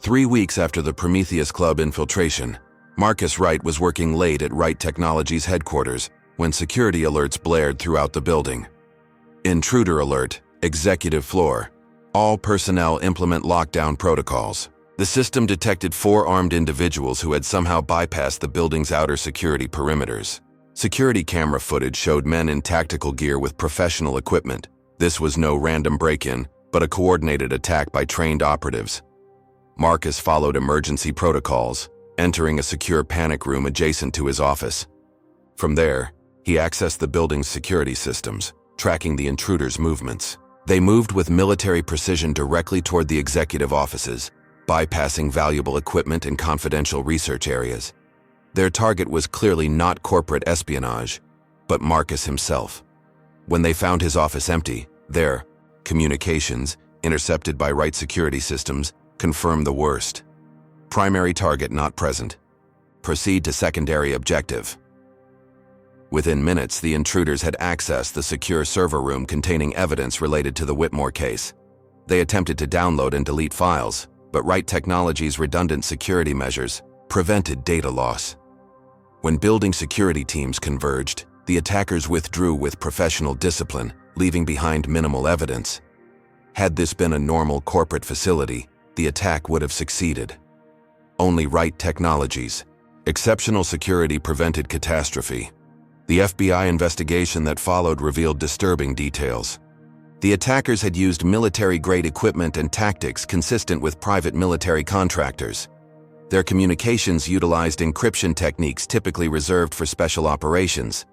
3 weeks after the Prometheus Club infiltration, Marcus Wright was working late at Wright Technologies headquarters when security alerts blared throughout the building. "Intruder alert, executive floor. All personnel implement lockdown protocols." The system detected 4 armed individuals who had somehow bypassed the building's outer security perimeters. Security camera footage showed men in tactical gear with professional equipment. This was no random break-in, but a coordinated attack by trained operatives. Marcus followed emergency protocols, entering a secure panic room adjacent to his office. From there, he accessed the building's security systems, tracking the intruders' movements. They moved with military precision directly toward the executive offices, bypassing valuable equipment and confidential research areas. Their target was clearly not corporate espionage, but Marcus himself. When they found his office empty, their communications, intercepted by Wright security systems, confirmed the worst. Primary target not present. Proceed to secondary objective. Within minutes, the intruders had accessed the secure server room containing evidence related to the Whitmore case. They attempted to download and delete files, but Wright Technologies' redundant security measures prevented data loss. When building security teams converged, the attackers withdrew with professional discipline, leaving behind minimal evidence. Had this been a normal corporate facility, the attack would have succeeded. Only Wright Technologies' exceptional security prevented catastrophe. The FBI investigation that followed revealed disturbing details. The attackers had used military-grade equipment and tactics consistent with private military contractors. Their communications utilized encryption techniques typically reserved for special operations.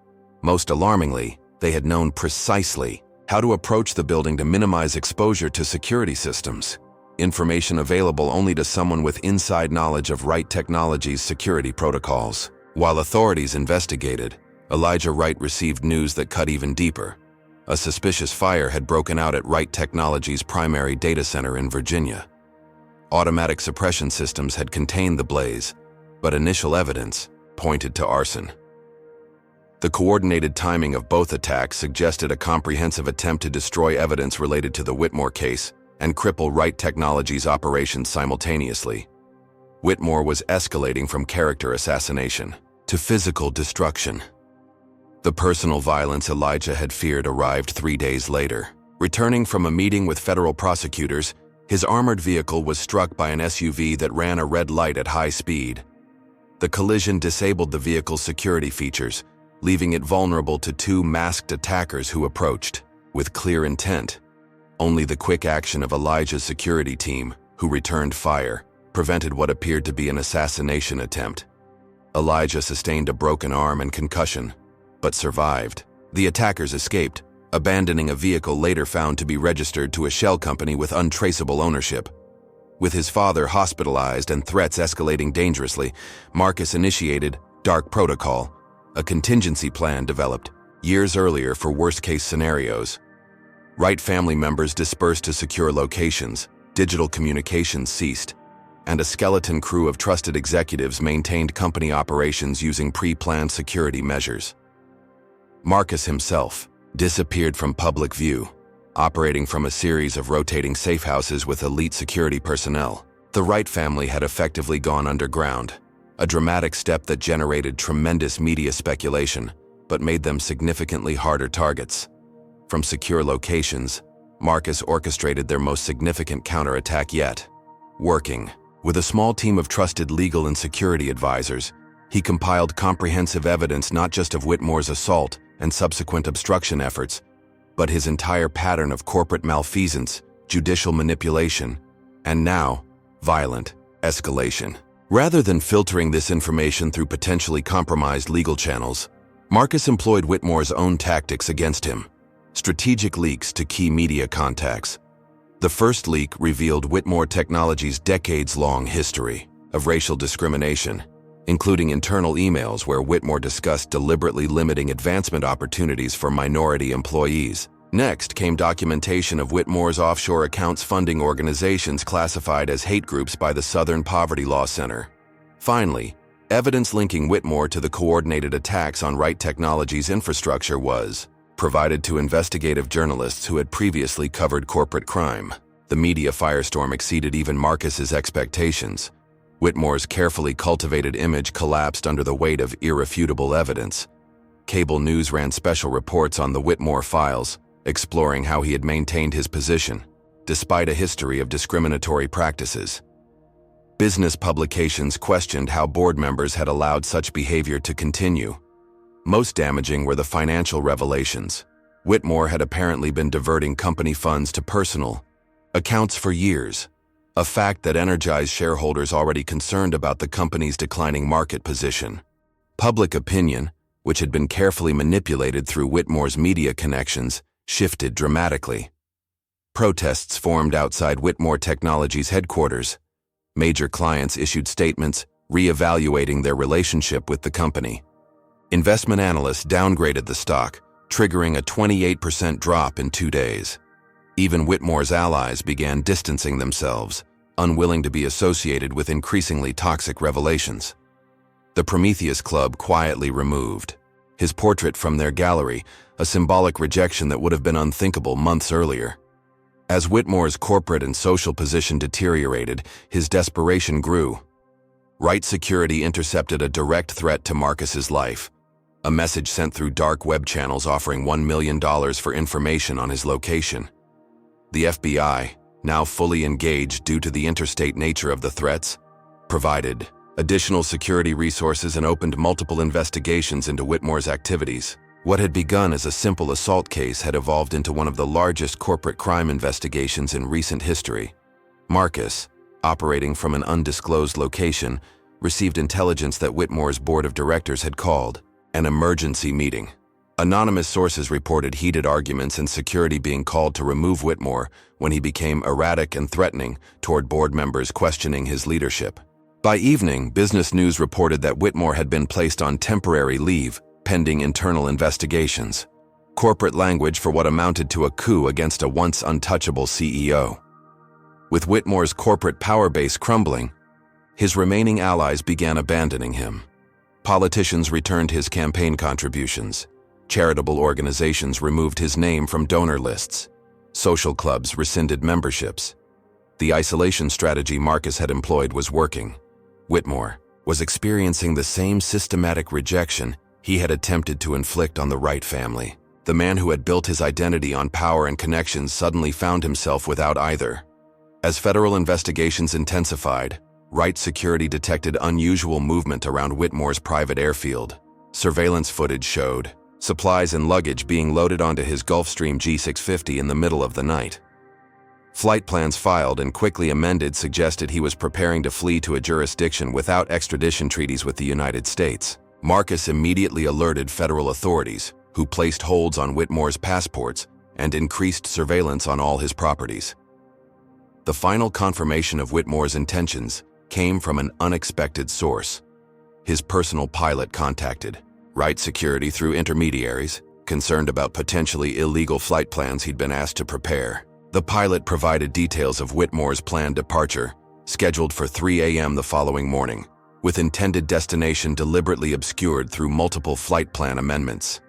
Most alarmingly, they had known precisely how to approach the building to minimize exposure to security systems. Information available only to someone with inside knowledge of Wright Technologies' security protocols. While authorities investigated, Elijah Wright received news that cut even deeper. A suspicious fire had broken out at Wright Technologies' primary data center in Virginia. Automatic suppression systems had contained the blaze, but initial evidence pointed to arson. The coordinated timing of both attacks suggested a comprehensive attempt to destroy evidence related to the Whitmore case and cripple Wright Technologies' operations simultaneously. Whitmore was escalating from character assassination to physical destruction. The personal violence Elijah had feared arrived 3 days later. Returning from a meeting with federal prosecutors, his armored vehicle was struck by an SUV that ran a red light at high speed. The collision disabled the vehicle's security features, leaving it vulnerable to 2 masked attackers who approached with clear intent. Only the quick action of Elijah's security team, who returned fire, prevented what appeared to be an assassination attempt. Elijah sustained a broken arm and concussion, but survived. The attackers escaped, abandoning a vehicle later found to be registered to a shell company with untraceable ownership. With his father hospitalized and threats escalating dangerously, Marcus initiated Dark Protocol, a contingency plan developed years earlier for worst-case scenarios. Wright family members dispersed to secure locations, digital communications ceased, and a skeleton crew of trusted executives maintained company operations using pre-planned security measures. Marcus himself disappeared from public view, operating from a series of rotating safe houses with elite security personnel. The Wright family had effectively gone underground, a dramatic step that generated tremendous media speculation, but made them significantly harder targets. From secure locations, Marcus orchestrated their most significant counterattack yet. Working with a small team of trusted legal and security advisors, he compiled comprehensive evidence not just of Whitmore's assault and subsequent obstruction efforts, but his entire pattern of corporate malfeasance, judicial manipulation, and now, violent escalation. Rather than filtering this information through potentially compromised legal channels, Marcus employed Whitmore's own tactics against him: strategic leaks to key media contacts. The first leak revealed Whitmore Technologies' decades-long history of racial discrimination, including internal emails where Whitmore discussed deliberately limiting advancement opportunities for minority employees. Next came documentation of Whitmore's offshore accounts funding organizations classified as hate groups by the Southern Poverty Law Center. Finally, evidence linking Whitmore to the coordinated attacks on Wright Technologies' infrastructure was provided to investigative journalists who had previously covered corporate crime. The media firestorm exceeded even Marcus's expectations. Whitmore's carefully cultivated image collapsed under the weight of irrefutable evidence. Cable news ran special reports on the Whitmore files, exploring how he had maintained his position, despite a history of discriminatory practices. Business publications questioned how board members had allowed such behavior to continue. Most damaging were the financial revelations. Whitmore had apparently been diverting company funds to personal accounts for years, a fact that energized shareholders already concerned about the company's declining market position. Public opinion, which had been carefully manipulated through Whitmore's media connections, shifted dramatically. Protests formed outside Whitmore Technologies' headquarters. Major clients issued statements re-evaluating their relationship with the company. Investment analysts downgraded the stock, triggering a 28% drop in 2 days. Even Whitmore's allies began distancing themselves, unwilling to be associated with increasingly toxic revelations. The Prometheus Club quietly removed his portrait from their gallery, a symbolic rejection that would have been unthinkable months earlier. As Whitmore's corporate and social position deteriorated, his desperation grew. Wright Security intercepted a direct threat to Marcus's life, a message sent through dark web channels offering $1 million for information on his location. The FBI, now fully engaged due to the interstate nature of the threats, provided additional security resources and opened multiple investigations into Whitmore's activities. What had begun as a simple assault case had evolved into one of the largest corporate crime investigations in recent history. Marcus, operating from an undisclosed location, received intelligence that Whitmore's board of directors had called an emergency meeting. Anonymous sources reported heated arguments and security being called to remove Whitmore when he became erratic and threatening toward board members questioning his leadership. By evening, Business News reported that Whitmore had been placed on temporary leave, pending internal investigations. Corporate language for what amounted to a coup against a once untouchable CEO. With Whitmore's corporate power base crumbling, his remaining allies began abandoning him. Politicians returned his campaign contributions. Charitable organizations removed his name from donor lists. Social clubs rescinded memberships. The isolation strategy Marcus had employed was working. Whitmore was experiencing the same systematic rejection he had attempted to inflict on the Wright family. The man who had built his identity on power and connections suddenly found himself without either. As federal investigations intensified, Wright Security detected unusual movement around Whitmore's private airfield. Surveillance footage showed supplies and luggage being loaded onto his Gulfstream G650 in the middle of the night. Flight plans filed and quickly amended suggested he was preparing to flee to a jurisdiction without extradition treaties with the United States. Marcus immediately alerted federal authorities, who placed holds on Whitmore's passports and increased surveillance on all his properties. The final confirmation of Whitmore's intentions came from an unexpected source. His personal pilot contacted Wright Security through intermediaries, concerned about potentially illegal flight plans he'd been asked to prepare. The pilot provided details of Whitmore's planned departure, scheduled for 3 a.m. the following morning, with intended destination deliberately obscured through multiple flight plan amendments.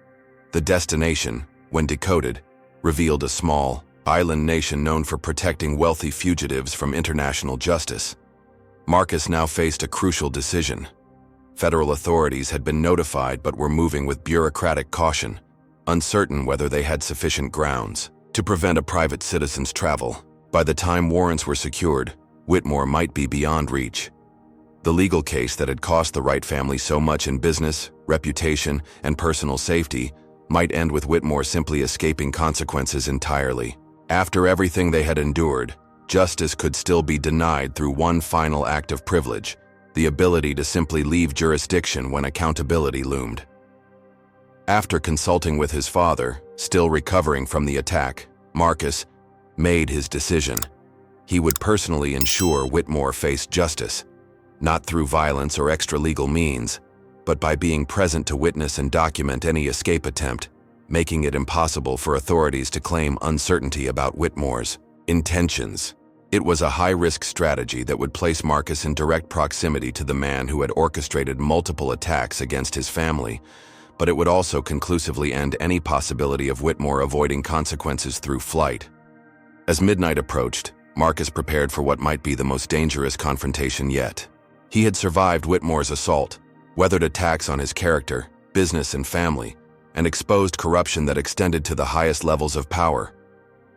The destination, when decoded, revealed a small, island nation known for protecting wealthy fugitives from international justice. Marcus now faced a crucial decision. Federal authorities had been notified but were moving with bureaucratic caution, uncertain whether they had sufficient grounds to prevent a private citizen's travel. By the time warrants were secured, Whitmore might be beyond reach. The legal case that had cost the Wright family so much in business, reputation, and personal safety might end with Whitmore simply escaping consequences entirely. After everything they had endured, justice could still be denied through one final act of privilege, the ability to simply leave jurisdiction when accountability loomed. After consulting with his father, still recovering from the attack, Marcus made his decision. He would personally ensure Whitmore faced justice, not through violence or extra-legal means, but by being present to witness and document any escape attempt, making it impossible for authorities to claim uncertainty about Whitmore's intentions. It was a high-risk strategy that would place Marcus in direct proximity to the man who had orchestrated multiple attacks against his family, but it would also conclusively end any possibility of Whitmore avoiding consequences through flight. As midnight approached, Marcus prepared for what might be the most dangerous confrontation yet. He had survived Whitmore's assault, weathered attacks on his character, business, and family, and exposed corruption that extended to the highest levels of power.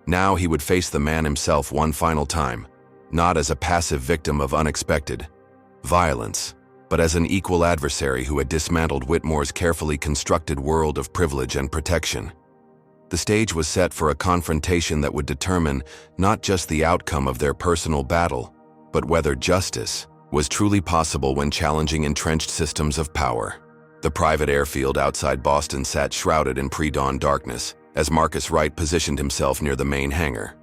Now he would face the man himself one final time, not as a passive victim of unexpected violence, but as an equal adversary who had dismantled Whitmore's carefully constructed world of privilege and protection. The stage was set for a confrontation that would determine not just the outcome of their personal battle, but whether justice was truly possible when challenging entrenched systems of power. The private airfield outside Boston sat shrouded in pre-dawn darkness as Marcus Wright positioned himself near the main hangar.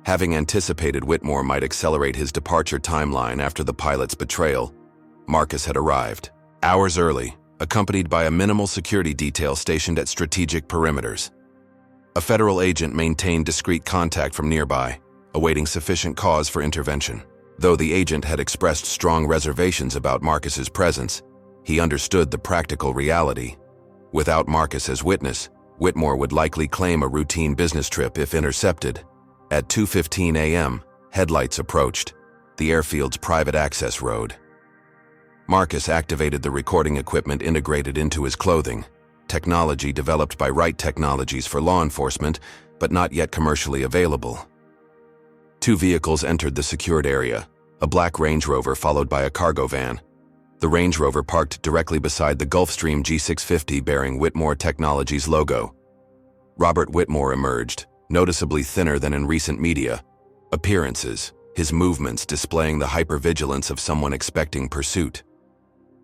Having anticipated Whitmore might accelerate his departure timeline after the pilot's betrayal, Marcus had arrived, hours early, accompanied by a minimal security detail stationed at strategic perimeters. A federal agent maintained discreet contact from nearby, awaiting sufficient cause for intervention. Though the agent had expressed strong reservations about Marcus's presence, he understood the practical reality. Without Marcus as witness, Whitmore would likely claim a routine business trip if intercepted. At 2:15 a.m., headlights approached the airfield's private access road. Marcus activated the recording equipment integrated into his clothing, technology developed by Wright Technologies for law enforcement, but not yet commercially available. Two vehicles entered the secured area, a black Range Rover followed by a cargo van. The Range Rover parked directly beside the Gulfstream G650 bearing Whitmore Technologies logo. Robert Whitmore emerged, noticeably thinner than in recent media appearances, his movements displaying the hypervigilance of someone expecting pursuit.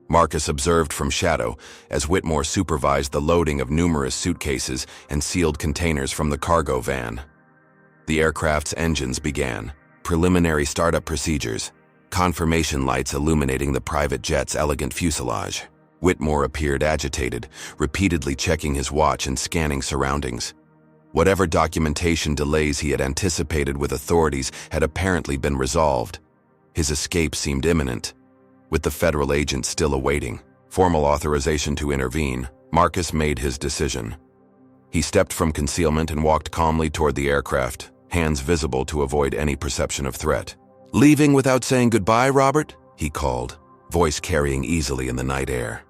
Marcus observed from shadow as Whitmore supervised the loading of numerous suitcases and sealed containers from the cargo van. The aircraft's engines began, preliminary startup procedures, confirmation lights illuminating the private jet's elegant fuselage. Whitmore appeared agitated, repeatedly checking his watch and scanning surroundings. Whatever documentation delays he had anticipated with authorities had apparently been resolved. His escape seemed imminent. With the federal agent still awaiting formal authorization to intervene, Marcus made his decision. He stepped from concealment and walked calmly toward the aircraft, hands visible to avoid any perception of threat. "Leaving without saying goodbye, Robert?" he called, voice carrying easily in the night air.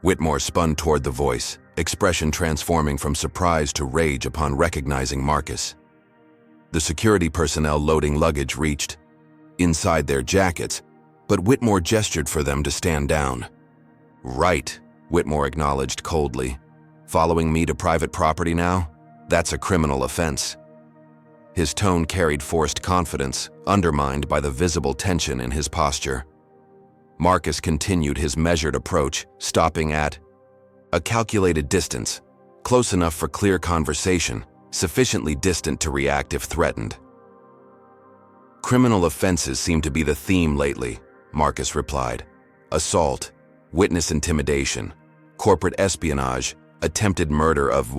Whitmore spun toward the voice, expression transforming from surprise to rage upon recognizing Marcus. The security personnel loading luggage reached inside their jackets, but Whitmore gestured for them to stand down. "Right," Whitmore acknowledged coldly. "Following me to private property now? That's a criminal offense." His tone carried forced confidence, undermined by the visible tension in his posture. Marcus continued his measured approach, stopping at a calculated distance, close enough for clear conversation, sufficiently distant to react if threatened. "Criminal offenses seem to be the theme lately," Marcus replied. "Assault, witness intimidation, corporate espionage, attempted murder of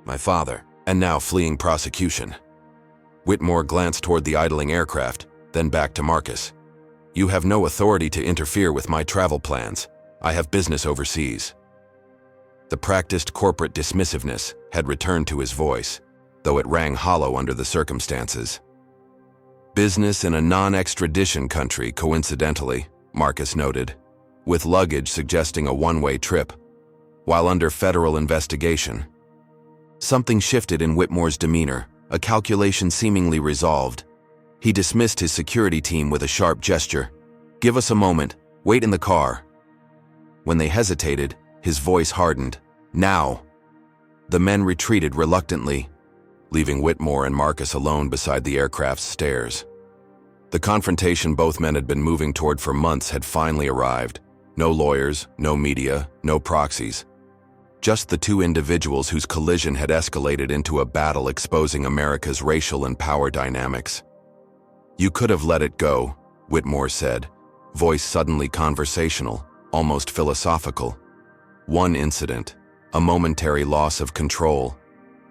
my father, and now fleeing prosecution." Whitmore glanced toward the idling aircraft, then back to Marcus. "You have no authority to interfere with my travel plans. I have business overseas." The practiced corporate dismissiveness had returned to his voice, though it rang hollow under the circumstances. "Business in a non-extradition country, coincidentally," Marcus noted, with luggage suggesting a one-way trip, while under federal investigation. Something shifted in Whitmore's demeanor, a calculation seemingly resolved. He dismissed his security team with a sharp gesture. "Give us a moment. Wait in the car." When they hesitated, his voice hardened. "Now." The men retreated reluctantly, leaving Whitmore and Marcus alone beside the aircraft's stairs. The confrontation both men had been moving toward for months had finally arrived. No lawyers, no media, no proxies. Just the two individuals whose collision had escalated into a battle exposing America's racial and power dynamics. "You could have let it go," Whitmore said, voice suddenly conversational, almost philosophical. "One incident, a momentary loss of control.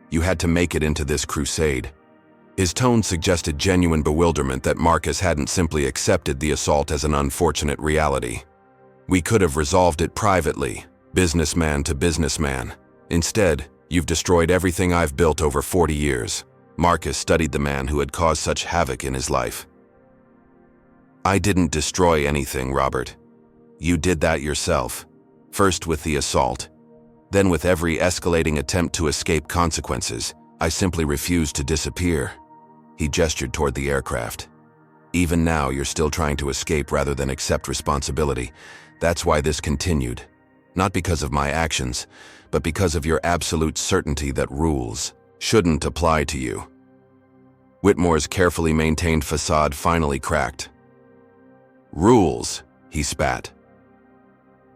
You had to make it into this crusade." His tone suggested genuine bewilderment that Marcus hadn't simply accepted the assault as an unfortunate reality. "We could have resolved it privately, businessman to businessman. Instead, you've destroyed everything I've built over 40 years. Marcus studied the man who had caused such havoc in his life. "I didn't destroy anything, Robert. You did that yourself. First with the assault. Then with every escalating attempt to escape consequences. I simply refused to disappear." He gestured toward the aircraft. "Even now, you're still trying to escape rather than accept responsibility. That's why this continued. Not because of my actions, but because of your absolute certainty that rules shouldn't apply to you." Whitmore's carefully maintained facade finally cracked. "Rules," he spat.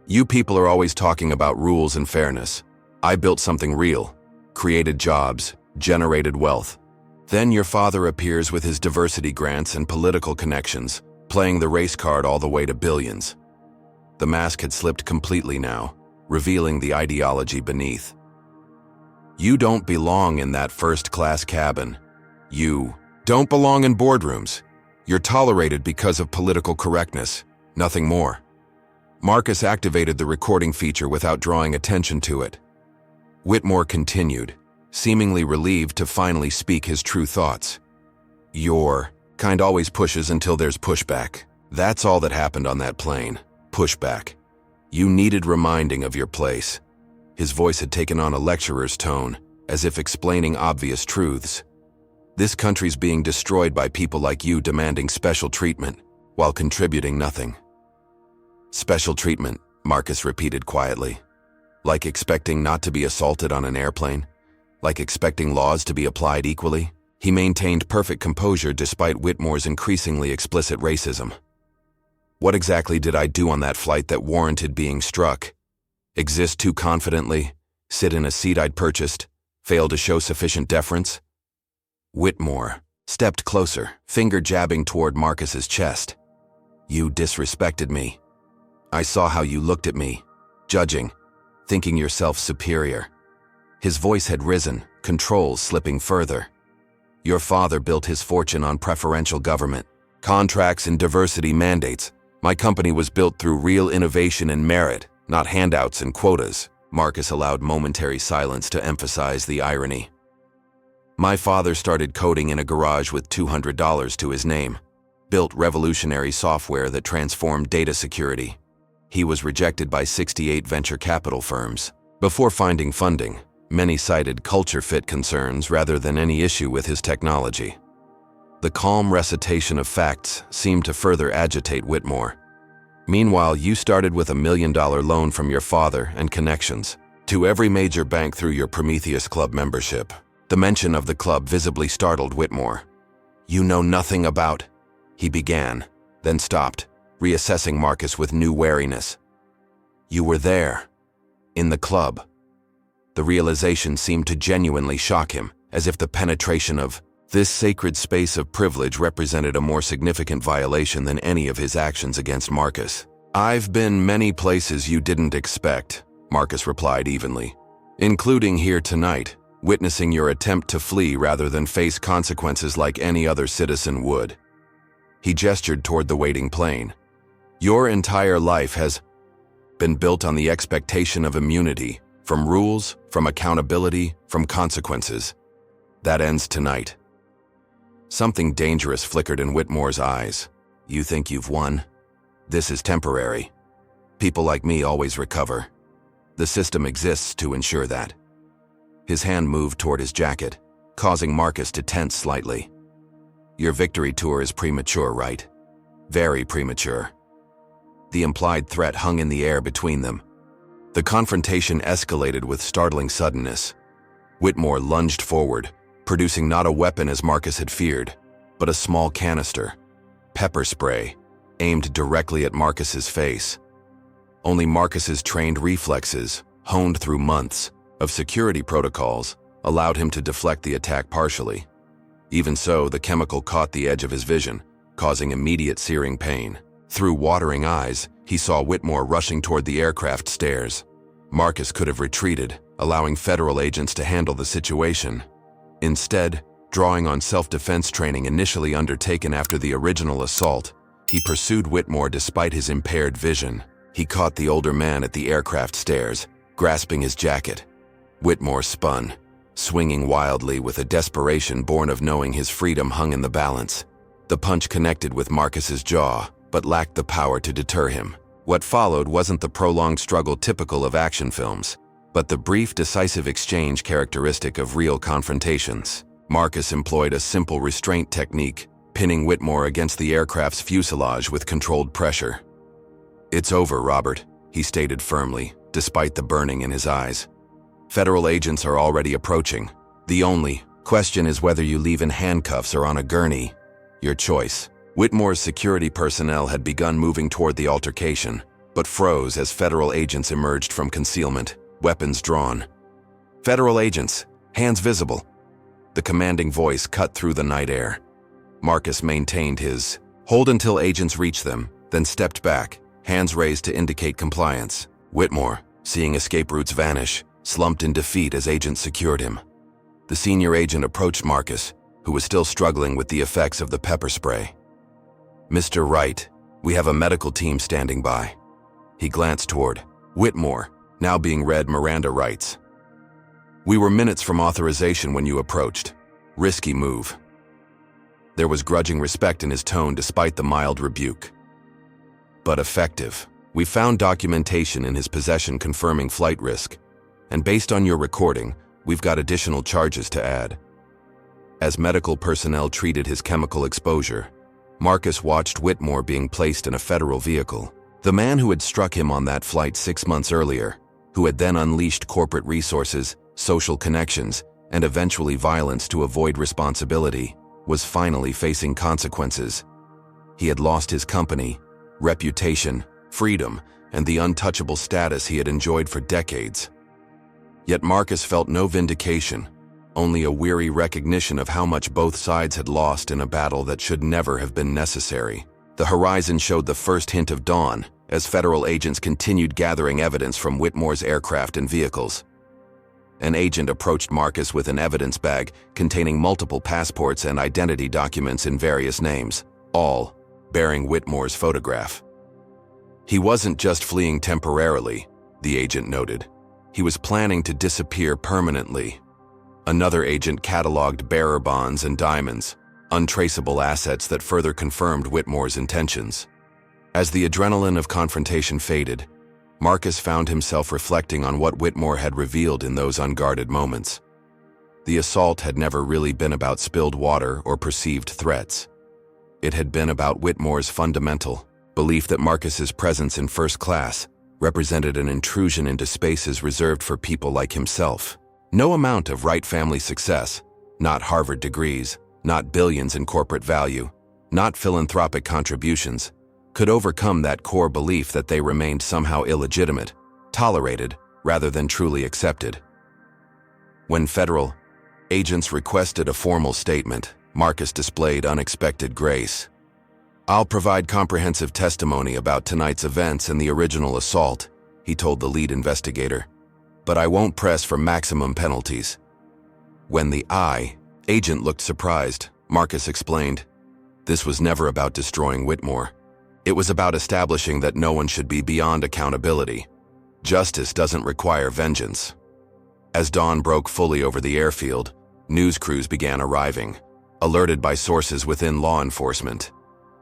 "You people are always talking about rules and fairness. I built something real, created jobs, generated wealth. Then your father appears with his diversity grants and political connections, playing the race card all the way to billions." The mask had slipped completely now, revealing the ideology beneath. "You don't belong in that first-class cabin. You don't belong in boardrooms. You're tolerated because of political correctness, nothing more." Marcus activated the recording feature without drawing attention to it. Whitmore continued, seemingly relieved to finally speak his true thoughts. "Your kind always pushes until there's pushback. That's all that happened on that plane. Pushback. You needed reminding of your place." His voice had taken on a lecturer's tone, as if explaining obvious truths. "This country's being destroyed by people like you demanding special treatment, while contributing nothing." "Special treatment," Marcus repeated quietly. "Like expecting not to be assaulted on an airplane? Like expecting laws to be applied equally?" He maintained perfect composure despite Whitmore's increasingly explicit racism. "What exactly did I do on that flight that warranted being struck? Exist too confidently? Sit in a seat I'd purchased? Fail to show sufficient deference?" Whitmore stepped closer, finger jabbing toward Marcus's chest. "You disrespected me. I saw how you looked at me, judging, thinking yourself superior." His voice had risen, control slipping further. "Your father built his fortune on preferential government, contracts and diversity mandates. My company was built through real innovation and merit, not handouts and quotas." Marcus allowed momentary silence to emphasize the irony. "My father started coding in a garage with $200 to his name, built revolutionary software that transformed data security. He was rejected by 68 venture capital firms. Before finding funding, many cited culture fit concerns rather than any issue with his technology." The calm recitation of facts seemed to further agitate Whitmore. "Meanwhile, you started with $1 million loan from your father and connections to every major bank through your Prometheus Club membership." The mention of the club visibly startled Whitmore. "You know nothing about—" he began, then stopped, reassessing Marcus with new wariness. "You were there, in the club." The realization seemed to genuinely shock him, as if the penetration of this sacred space of privilege represented a more significant violation than any of his actions against Marcus. "I've been many places you didn't expect," Marcus replied evenly, "including here tonight, witnessing your attempt to flee rather than face consequences like any other citizen would." He gestured toward the waiting plane. "Your entire life has been built on the expectation of immunity, from rules, from accountability, from consequences. That ends tonight." Something dangerous flickered in Whitmore's eyes. "You think you've won? This is temporary. People like me always recover. The system exists to ensure that." His hand moved toward his jacket, causing Marcus to tense slightly. Your victory tour is premature, right? Very premature. The implied threat hung in the air between them. The confrontation escalated with startling suddenness. Whitmore lunged forward, producing not a weapon as Marcus had feared, but a small canister, pepper spray, aimed directly at Marcus's face. Only Marcus's trained reflexes, honed through months of security protocols, allowed him to deflect the attack partially. Even so, the chemical caught the edge of his vision, causing immediate searing pain. Through watering eyes, he saw Whitmore rushing toward the aircraft stairs. Marcus could have retreated, allowing federal agents to handle the situation. Instead, drawing on self-defense training initially undertaken after the original assault, he pursued Whitmore despite his impaired vision. He caught the older man at the aircraft stairs, grasping his jacket. Whitmore spun, swinging wildly with a desperation born of knowing his freedom hung in the balance. The punch connected with Marcus's jaw, but lacked the power to deter him. What followed wasn't the prolonged struggle typical of action films, but the brief, decisive exchange characteristic of real confrontations. Marcus employed a simple restraint technique, pinning Whitmore against the aircraft's fuselage with controlled pressure. "It's over, Robert," he stated firmly, despite the burning in his eyes. "Federal agents are already approaching. The only question is whether you leave in handcuffs or on a gurney. Your choice." Whitmore's security personnel had begun moving toward the altercation, but froze as federal agents emerged from concealment, weapons drawn. "Federal agents, hands visible." The commanding voice cut through the night air. Marcus maintained his hold until agents reached them, then stepped back, hands raised to indicate compliance. Whitmore, seeing escape routes vanish, slumped in defeat as agents secured him. The senior agent approached Marcus, who was still struggling with the effects of the pepper spray. "Mr. Wright, we have a medical team standing by." He glanced toward Whitmore, now being read Miranda rights. "We were minutes from authorization when you approached. Risky move." There was grudging respect in his tone despite the mild rebuke. "But effective. We found documentation in his possession confirming flight risk, and based on your recording, we've got additional charges to add." As medical personnel treated his chemical exposure, Marcus watched Whitmore being placed in a federal vehicle. The man who had struck him on that flight 6 months earlier, who had then unleashed corporate resources, social connections, and eventually violence to avoid responsibility, was finally facing consequences. He had lost his company, reputation, freedom, and the untouchable status he had enjoyed for decades. Yet Marcus felt no vindication, only a weary recognition of how much both sides had lost in a battle that should never have been necessary. The horizon showed the first hint of dawn as federal agents continued gathering evidence from Whitmore's aircraft and vehicles. An agent approached Marcus with an evidence bag containing multiple passports and identity documents in various names, all bearing Whitmore's photograph. "He wasn't just fleeing temporarily," the agent noted. "He was planning to disappear permanently." Another agent cataloged bearer bonds and diamonds, untraceable assets that further confirmed Whitmore's intentions. As the adrenaline of confrontation faded, Marcus found himself reflecting on what Whitmore had revealed in those unguarded moments. The assault had never really been about spilled water or perceived threats. It had been about Whitmore's fundamental belief that Marcus's presence in first class represented an intrusion into spaces reserved for people like himself. No amount of Wright family success, not Harvard degrees, not billions in corporate value, not philanthropic contributions, could overcome that core belief that they remained somehow illegitimate, tolerated, rather than truly accepted. When federal agents requested a formal statement, Marcus displayed unexpected grace. "I'll provide comprehensive testimony about tonight's events and the original assault," he told the lead investigator. "But I won't press for maximum penalties." When the agent looked surprised, Marcus explained, "This was never about destroying Whitmore. It was about establishing that no one should be beyond accountability. Justice doesn't require vengeance." As dawn broke fully over the airfield, news crews began arriving, alerted by sources within law enforcement.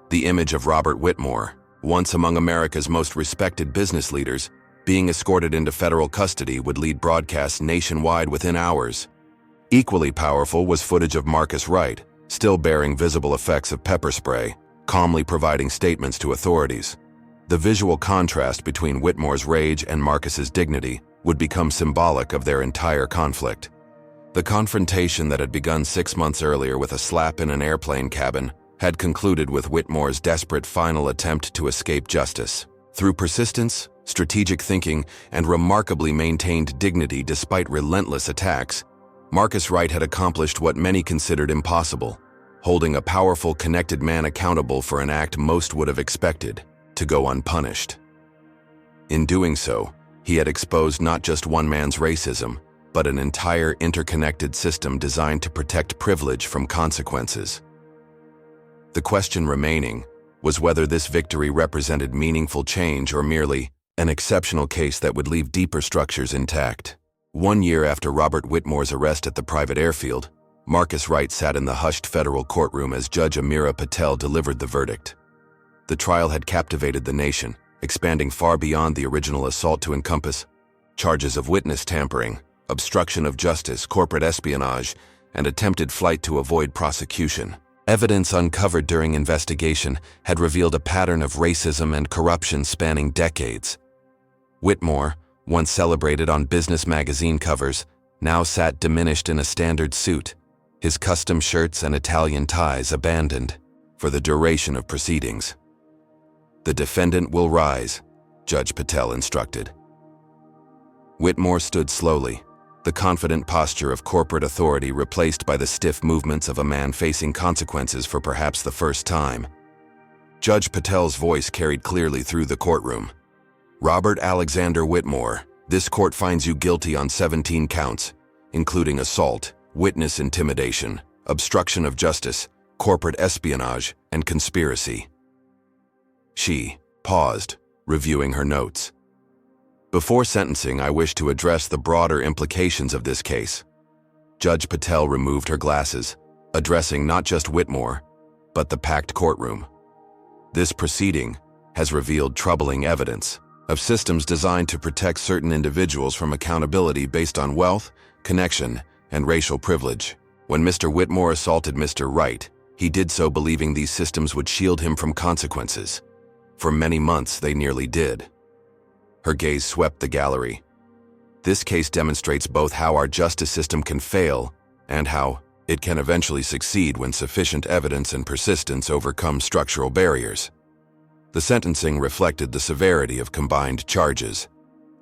The image of Robert Whitmore, once among America's most respected business leaders, being escorted into federal custody would lead broadcasts nationwide within hours. Equally powerful was footage of Marcus Wright, still bearing visible effects of pepper spray, calmly providing statements to authorities. The visual contrast between Whitmore's rage and Marcus's dignity would become symbolic of their entire conflict. The confrontation that had begun 6 months earlier with a slap in an airplane cabin had concluded with Whitmore's desperate final attempt to escape justice. Through persistence, strategic thinking, and remarkably maintained dignity despite relentless attacks, Marcus Wright had accomplished what many considered impossible, holding a powerful, connected man accountable for an act most would have expected to go unpunished. In doing so, he had exposed not just one man's racism, but an entire interconnected system designed to protect privilege from consequences. The question remaining was whether this victory represented meaningful change or merely an exceptional case that would leave deeper structures intact. 1 year after Robert Whitmore's arrest at the private airfield, Marcus Wright sat in the hushed federal courtroom as Judge Amira Patel delivered the verdict. The trial had captivated the nation, expanding far beyond the original assault to encompass charges of witness tampering, obstruction of justice, corporate espionage, and attempted flight to avoid prosecution. Evidence uncovered during investigation had revealed a pattern of racism and corruption spanning decades. Whitmore, once celebrated on business magazine covers, now sat diminished in a standard suit, his custom shirts and Italian ties abandoned for the duration of proceedings. "The defendant will rise," Judge Patel instructed. Whitmore stood slowly, the confident posture of corporate authority replaced by the stiff movements of a man facing consequences for perhaps the first time. Judge Patel's voice carried clearly through the courtroom. "Robert Alexander Whitmore, this court finds you guilty on 17 counts, including assault, witness intimidation, obstruction of justice, corporate espionage, and conspiracy." She paused, reviewing her notes. "Before sentencing, I wish to address the broader implications of this case." Judge Patel removed her glasses, addressing not just Whitmore, but the packed courtroom. "This proceeding has revealed troubling evidence of systems designed to protect certain individuals from accountability based on wealth, connection, and racial privilege. When Mr. Whitmore assaulted Mr. Wright, he did so believing these systems would shield him from consequences. For many months, they nearly did." Her gaze swept the gallery. "This case demonstrates both how our justice system can fail and how it can eventually succeed when sufficient evidence and persistence overcome structural barriers." The sentencing reflected the severity of combined charges: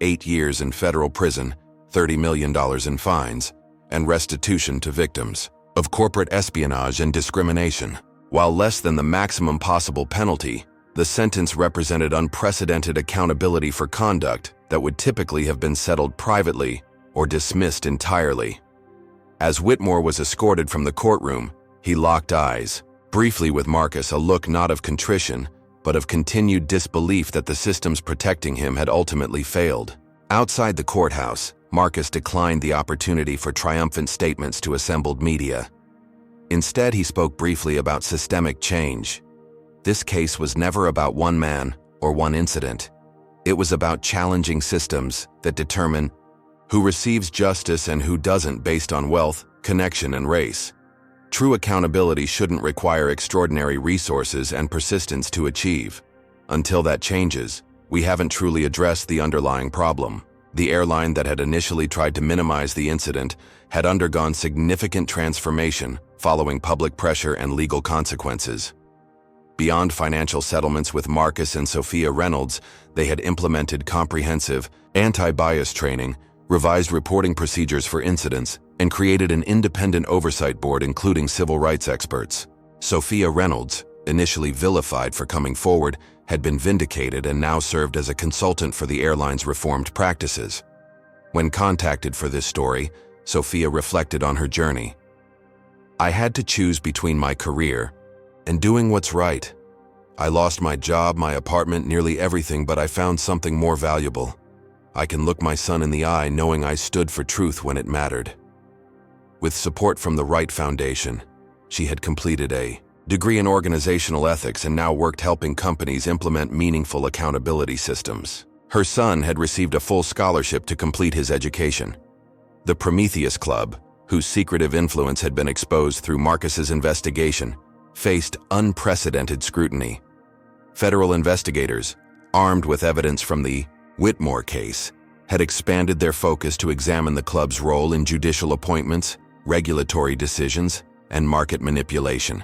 8 years in federal prison, $30 million in fines, and restitution to victims of corporate espionage and discrimination. While less than the maximum possible penalty, the sentence represented unprecedented accountability for conduct that would typically have been settled privately or dismissed entirely. As Whitmore was escorted from the courtroom, he locked eyes, briefly with Marcus, a look not of contrition, but of continued disbelief that the systems protecting him had ultimately failed. Outside the courthouse, Marcus declined the opportunity for triumphant statements to assembled media. Instead, he spoke briefly about systemic change. This case was never about one man or one incident. It was about challenging systems that determine who receives justice and who doesn't based on wealth, connection, and race. True accountability shouldn't require extraordinary resources and persistence to achieve. Until that changes, we haven't truly addressed the underlying problem. The airline that had initially tried to minimize the incident had undergone significant transformation following public pressure and legal consequences. Beyond financial settlements with Marcus and Sophia Reynolds, they had implemented comprehensive anti-bias training, revised reporting procedures for incidents, and created an independent oversight board including civil rights experts. Sophia Reynolds, initially vilified for coming forward, had been vindicated and now served as a consultant for the airline's reformed practices. When contacted for this story, Sophia reflected on her journey. "I had to choose between my career and doing what's right. I lost my job, my apartment, nearly everything, but I found something more valuable. I can look my son in the eye knowing I stood for truth when it mattered." With support from the Wright Foundation, she had completed a degree in organizational ethics and now worked helping companies implement meaningful accountability systems. Her son had received a full scholarship to complete his education. The Prometheus Club, whose secretive influence had been exposed through Marcus's investigation, faced unprecedented scrutiny. Federal investigators, armed with evidence from the Whitmore case, had expanded their focus to examine the club's role in judicial appointments, regulatory decisions, and market manipulation.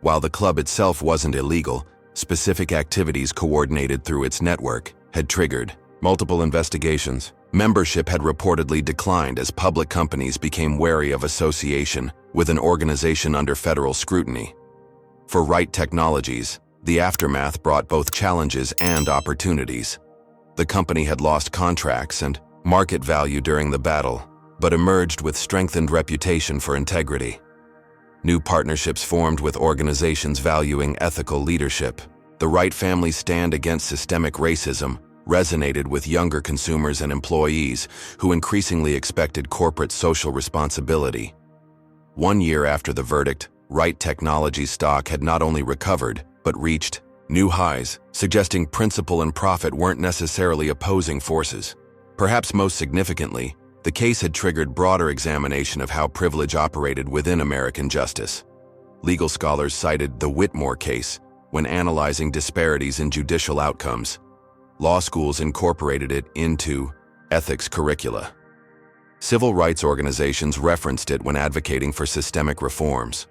While the club itself wasn't illegal, specific activities coordinated through its network had triggered multiple investigations. Membership had reportedly declined as public companies became wary of association with an organization under federal scrutiny. For Wright Technologies, the aftermath brought both challenges and opportunities. The company had lost contracts and market value during the battle, but emerged with strengthened reputation for integrity. New partnerships formed with organizations valuing ethical leadership. The Wright family's stand against systemic racism resonated with younger consumers and employees who increasingly expected corporate social responsibility. 1 year after the verdict, Wright Technologies stock had not only recovered, but reached new highs, suggesting principle and profit weren't necessarily opposing forces. Perhaps most significantly, the case had triggered broader examination of how privilege operated within American justice. Legal scholars cited the Whitmore case when analyzing disparities in judicial outcomes. Law schools incorporated it into ethics curricula. Civil rights organizations referenced it when advocating for systemic reforms.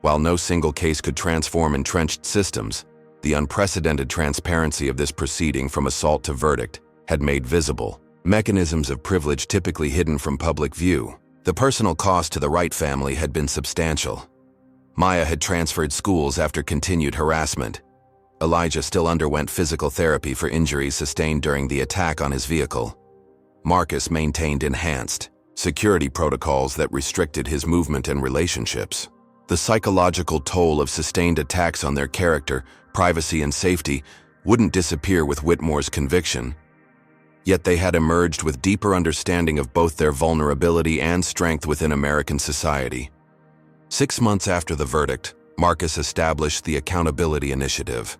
While no single case could transform entrenched systems, the unprecedented transparency of this proceeding from assault to verdict had made visible mechanisms of privilege typically hidden from public view. The personal cost to the Wright family had been substantial. Maya had transferred schools after continued harassment. Elijah still underwent physical therapy for injuries sustained during the attack on his vehicle. Marcus maintained enhanced security protocols that restricted his movement and relationships. The psychological toll of sustained attacks on their character, privacy, and safety wouldn't disappear with Whitmore's conviction. Yet they had emerged with deeper understanding of both their vulnerability and strength within American society. 6 months after the verdict, Marcus established the Accountability Initiative,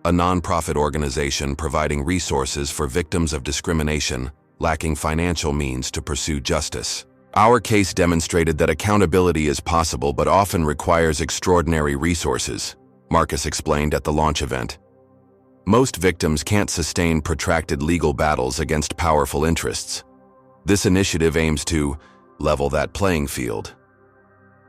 a nonprofit organization providing resources for victims of discrimination lacking financial means to pursue justice. Our case demonstrated that accountability is possible but often requires extraordinary resources, Marcus explained at the launch event. Most victims can't sustain protracted legal battles against powerful interests. This initiative aims to level that playing field.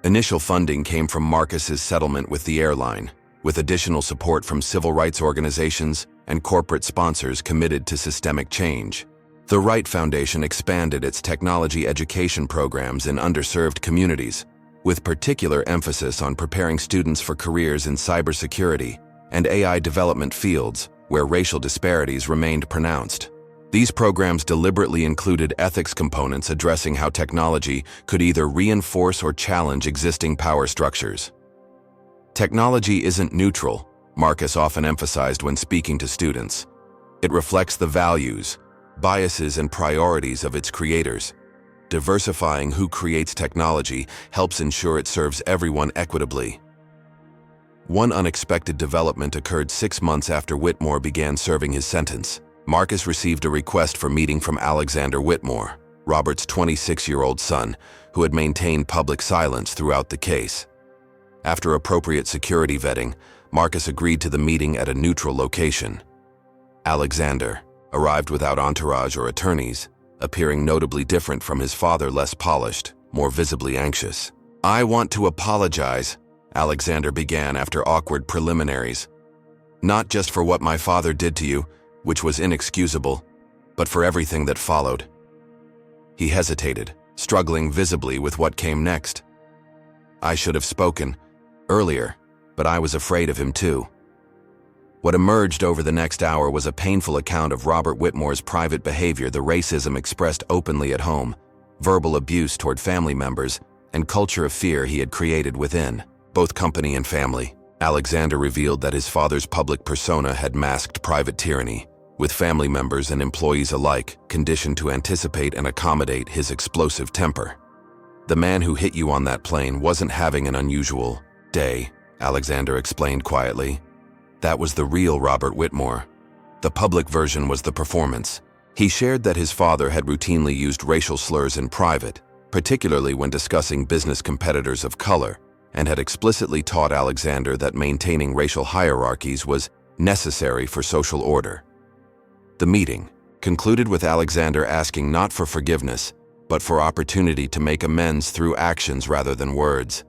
Initial funding came from Marcus's settlement with the airline, with additional support from civil rights organizations and corporate sponsors committed to systemic change. The Wright Foundation expanded its technology education programs in underserved communities, with particular emphasis on preparing students for careers in cybersecurity and AI development fields where racial disparities remained pronounced. These programs deliberately included ethics components addressing how technology could either reinforce or challenge existing power structures. Technology isn't neutral, Marcus often emphasized when speaking to students. It reflects the values, biases, and priorities of its creators. Diversifying who creates technology helps ensure it serves everyone equitably. One unexpected development occurred 6 months after Whitmore began serving his sentence. Marcus received a request for meeting from Alexander Whitmore, Robert's 26-year-old son, who had maintained public silence throughout the case. After appropriate security vetting, Marcus agreed to the meeting at a neutral location. Alexander arrived without entourage or attorneys, appearing notably different from his father, less polished, more visibly anxious. "I want to apologize," Alexander began after awkward preliminaries. "Not just for what my father did to you, which was inexcusable, but for everything that followed." He hesitated, struggling visibly with what came next. "I should have spoken earlier, but I was afraid of him too." What emerged over the next hour was a painful account of Robert Whitmore's private behavior, the racism expressed openly at home, verbal abuse toward family members, and culture of fear he had created within both company and family. Alexander revealed that his father's public persona had masked private tyranny, with family members and employees alike conditioned to anticipate and accommodate his explosive temper. "The man who hit you on that plane wasn't having an unusual day," Alexander explained quietly. "That was the real Robert Whitmore. The public version was the performance." He shared that his father had routinely used racial slurs in private, particularly when discussing business competitors of color, and had explicitly taught Alexander that maintaining racial hierarchies was necessary for social order. The meeting concluded with Alexander asking not for forgiveness, but for opportunity to make amends through actions rather than words.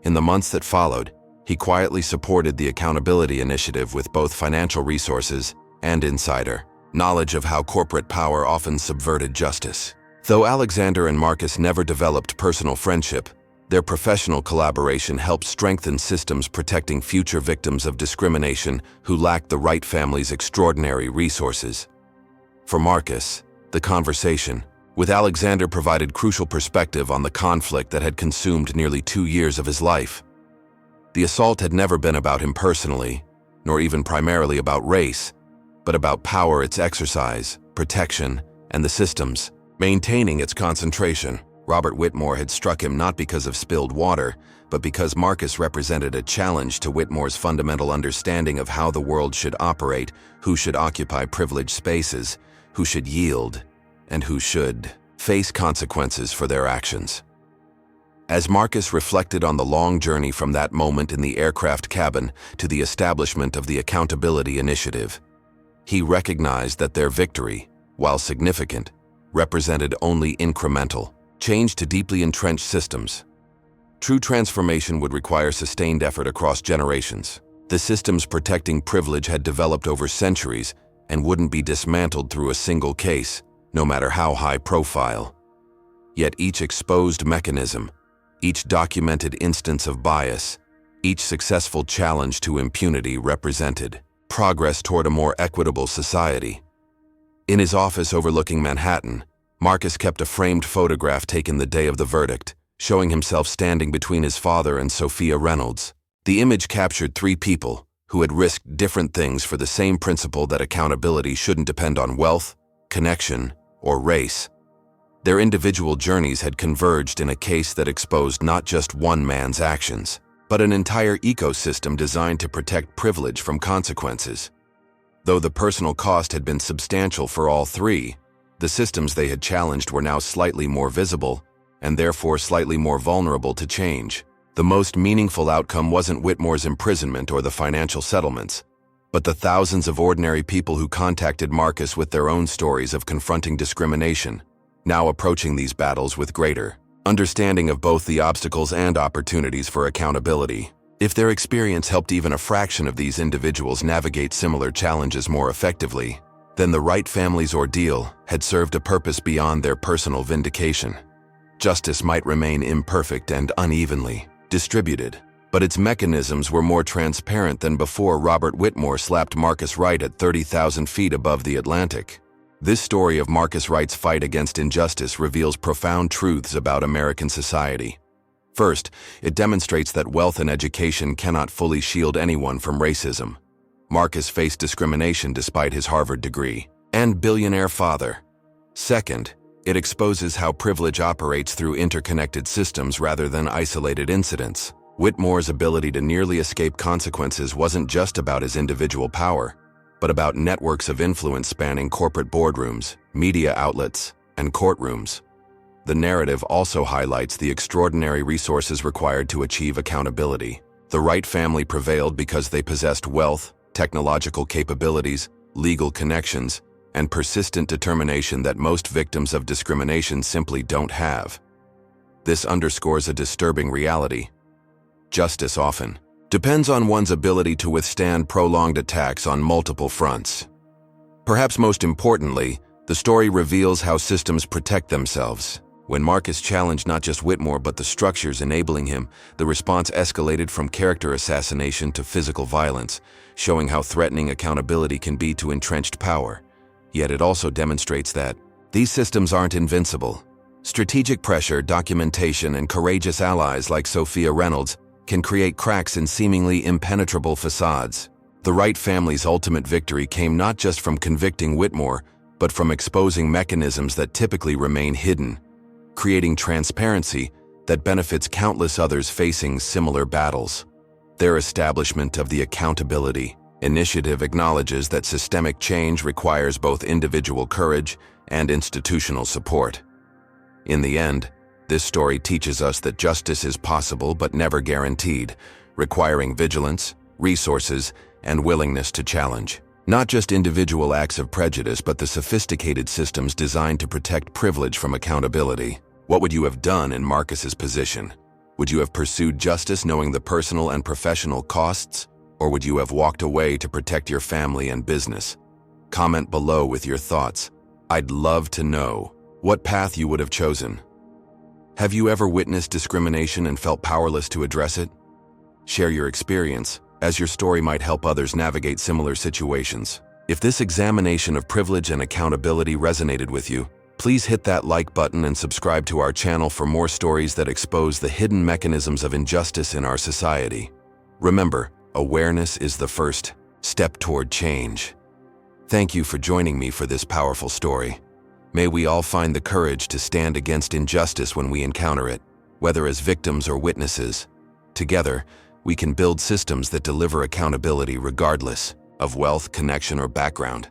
In the months that followed, he quietly supported the accountability initiative with both financial resources and insider knowledge of how corporate power often subverted justice. Though Alexander and Marcus never developed personal friendship, their professional collaboration helped strengthen systems protecting future victims of discrimination who lacked the Wright family's extraordinary resources. For Marcus, the conversation with Alexander provided crucial perspective on the conflict that had consumed nearly 2 years of his life. The assault had never been about him personally, nor even primarily about race, but about power, its exercise, protection, and the systems maintaining its concentration. Robert Whitmore had struck him not because of spilled water, but because Marcus represented a challenge to Whitmore's fundamental understanding of how the world should operate, who should occupy privileged spaces, who should yield, and who should face consequences for their actions. As Marcus reflected on the long journey from that moment in the aircraft cabin to the establishment of the Accountability Initiative, he recognized that their victory, while significant, represented only incremental change to deeply entrenched systems. True transformation would require sustained effort across generations. The systems protecting privilege had developed over centuries and wouldn't be dismantled through a single case, no matter how high profile. Yet each exposed mechanism, each documented instance of bias, each successful challenge to impunity represented progress toward a more equitable society. In his office overlooking Manhattan, Marcus kept a framed photograph taken the day of the verdict, showing himself standing between his father and Sophia Reynolds. The image captured 3 people who had risked different things for the same principle that accountability shouldn't depend on wealth, connection, or race. Their individual journeys had converged in a case that exposed not just one man's actions, but an entire ecosystem designed to protect privilege from consequences. Though the personal cost had been substantial for all 3, the systems they had challenged were now slightly more visible, and therefore slightly more vulnerable to change. The most meaningful outcome wasn't Whitmore's imprisonment or the financial settlements, but the thousands of ordinary people who contacted Marcus with their own stories of confronting discrimination, now approaching these battles with greater understanding of both the obstacles and opportunities for accountability. If their experience helped even a fraction of these individuals navigate similar challenges more effectively, then the Wright family's ordeal had served a purpose beyond their personal vindication. Justice might remain imperfect and unevenly distributed, but its mechanisms were more transparent than before Robert Whitmore slapped Marcus Wright at 30,000 feet above the Atlantic. This story of Marcus Wright's fight against injustice reveals profound truths about American society. First, it demonstrates that wealth and education cannot fully shield anyone from racism. Marcus faced discrimination despite his Harvard degree and billionaire father. Second, it exposes how privilege operates through interconnected systems rather than isolated incidents. Whitmore's ability to nearly escape consequences wasn't just about his individual power, but about networks of influence spanning corporate boardrooms, media outlets, and courtrooms. The narrative also highlights the extraordinary resources required to achieve accountability. The Wright family prevailed because they possessed wealth, technological capabilities, legal connections, and persistent determination that most victims of discrimination simply don't have. This underscores a disturbing reality. Justice often depends on one's ability to withstand prolonged attacks on multiple fronts. Perhaps most importantly, the story reveals how systems protect themselves. When Marcus challenged not just Whitmore but the structures enabling him, the response escalated from character assassination to physical violence, showing how threatening accountability can be to entrenched power. Yet it also demonstrates that these systems aren't invincible. Strategic pressure, documentation, and courageous allies like Sophia Reynolds can create cracks in seemingly impenetrable facades. The Wright family's ultimate victory came not just from convicting Whitmore, but from exposing mechanisms that typically remain hidden, creating transparency that benefits countless others facing similar battles. Their establishment of the Accountability Initiative acknowledges that systemic change requires both individual courage and institutional support. In the end, This story teaches us that justice is possible but never guaranteed, requiring vigilance, resources, and willingness to challenge. Not just individual acts of prejudice, but the sophisticated systems designed to protect privilege from accountability. What would you have done in Marcus's position? Would you have pursued justice knowing the personal and professional costs, or would you have walked away to protect your family and business? Comment below with your thoughts. I'd love to know what path you would have chosen. Have you ever witnessed discrimination and felt powerless to address it? Share your experience, as your story might help others navigate similar situations. If this examination of privilege and accountability resonated with you, please hit that like button and subscribe to our channel for more stories that expose the hidden mechanisms of injustice in our society. Remember, awareness is the first step toward change. Thank you for joining me for this powerful story. May we all find the courage to stand against injustice when we encounter it, whether as victims or witnesses. Together, we can build systems that deliver accountability regardless of wealth, connection, or background.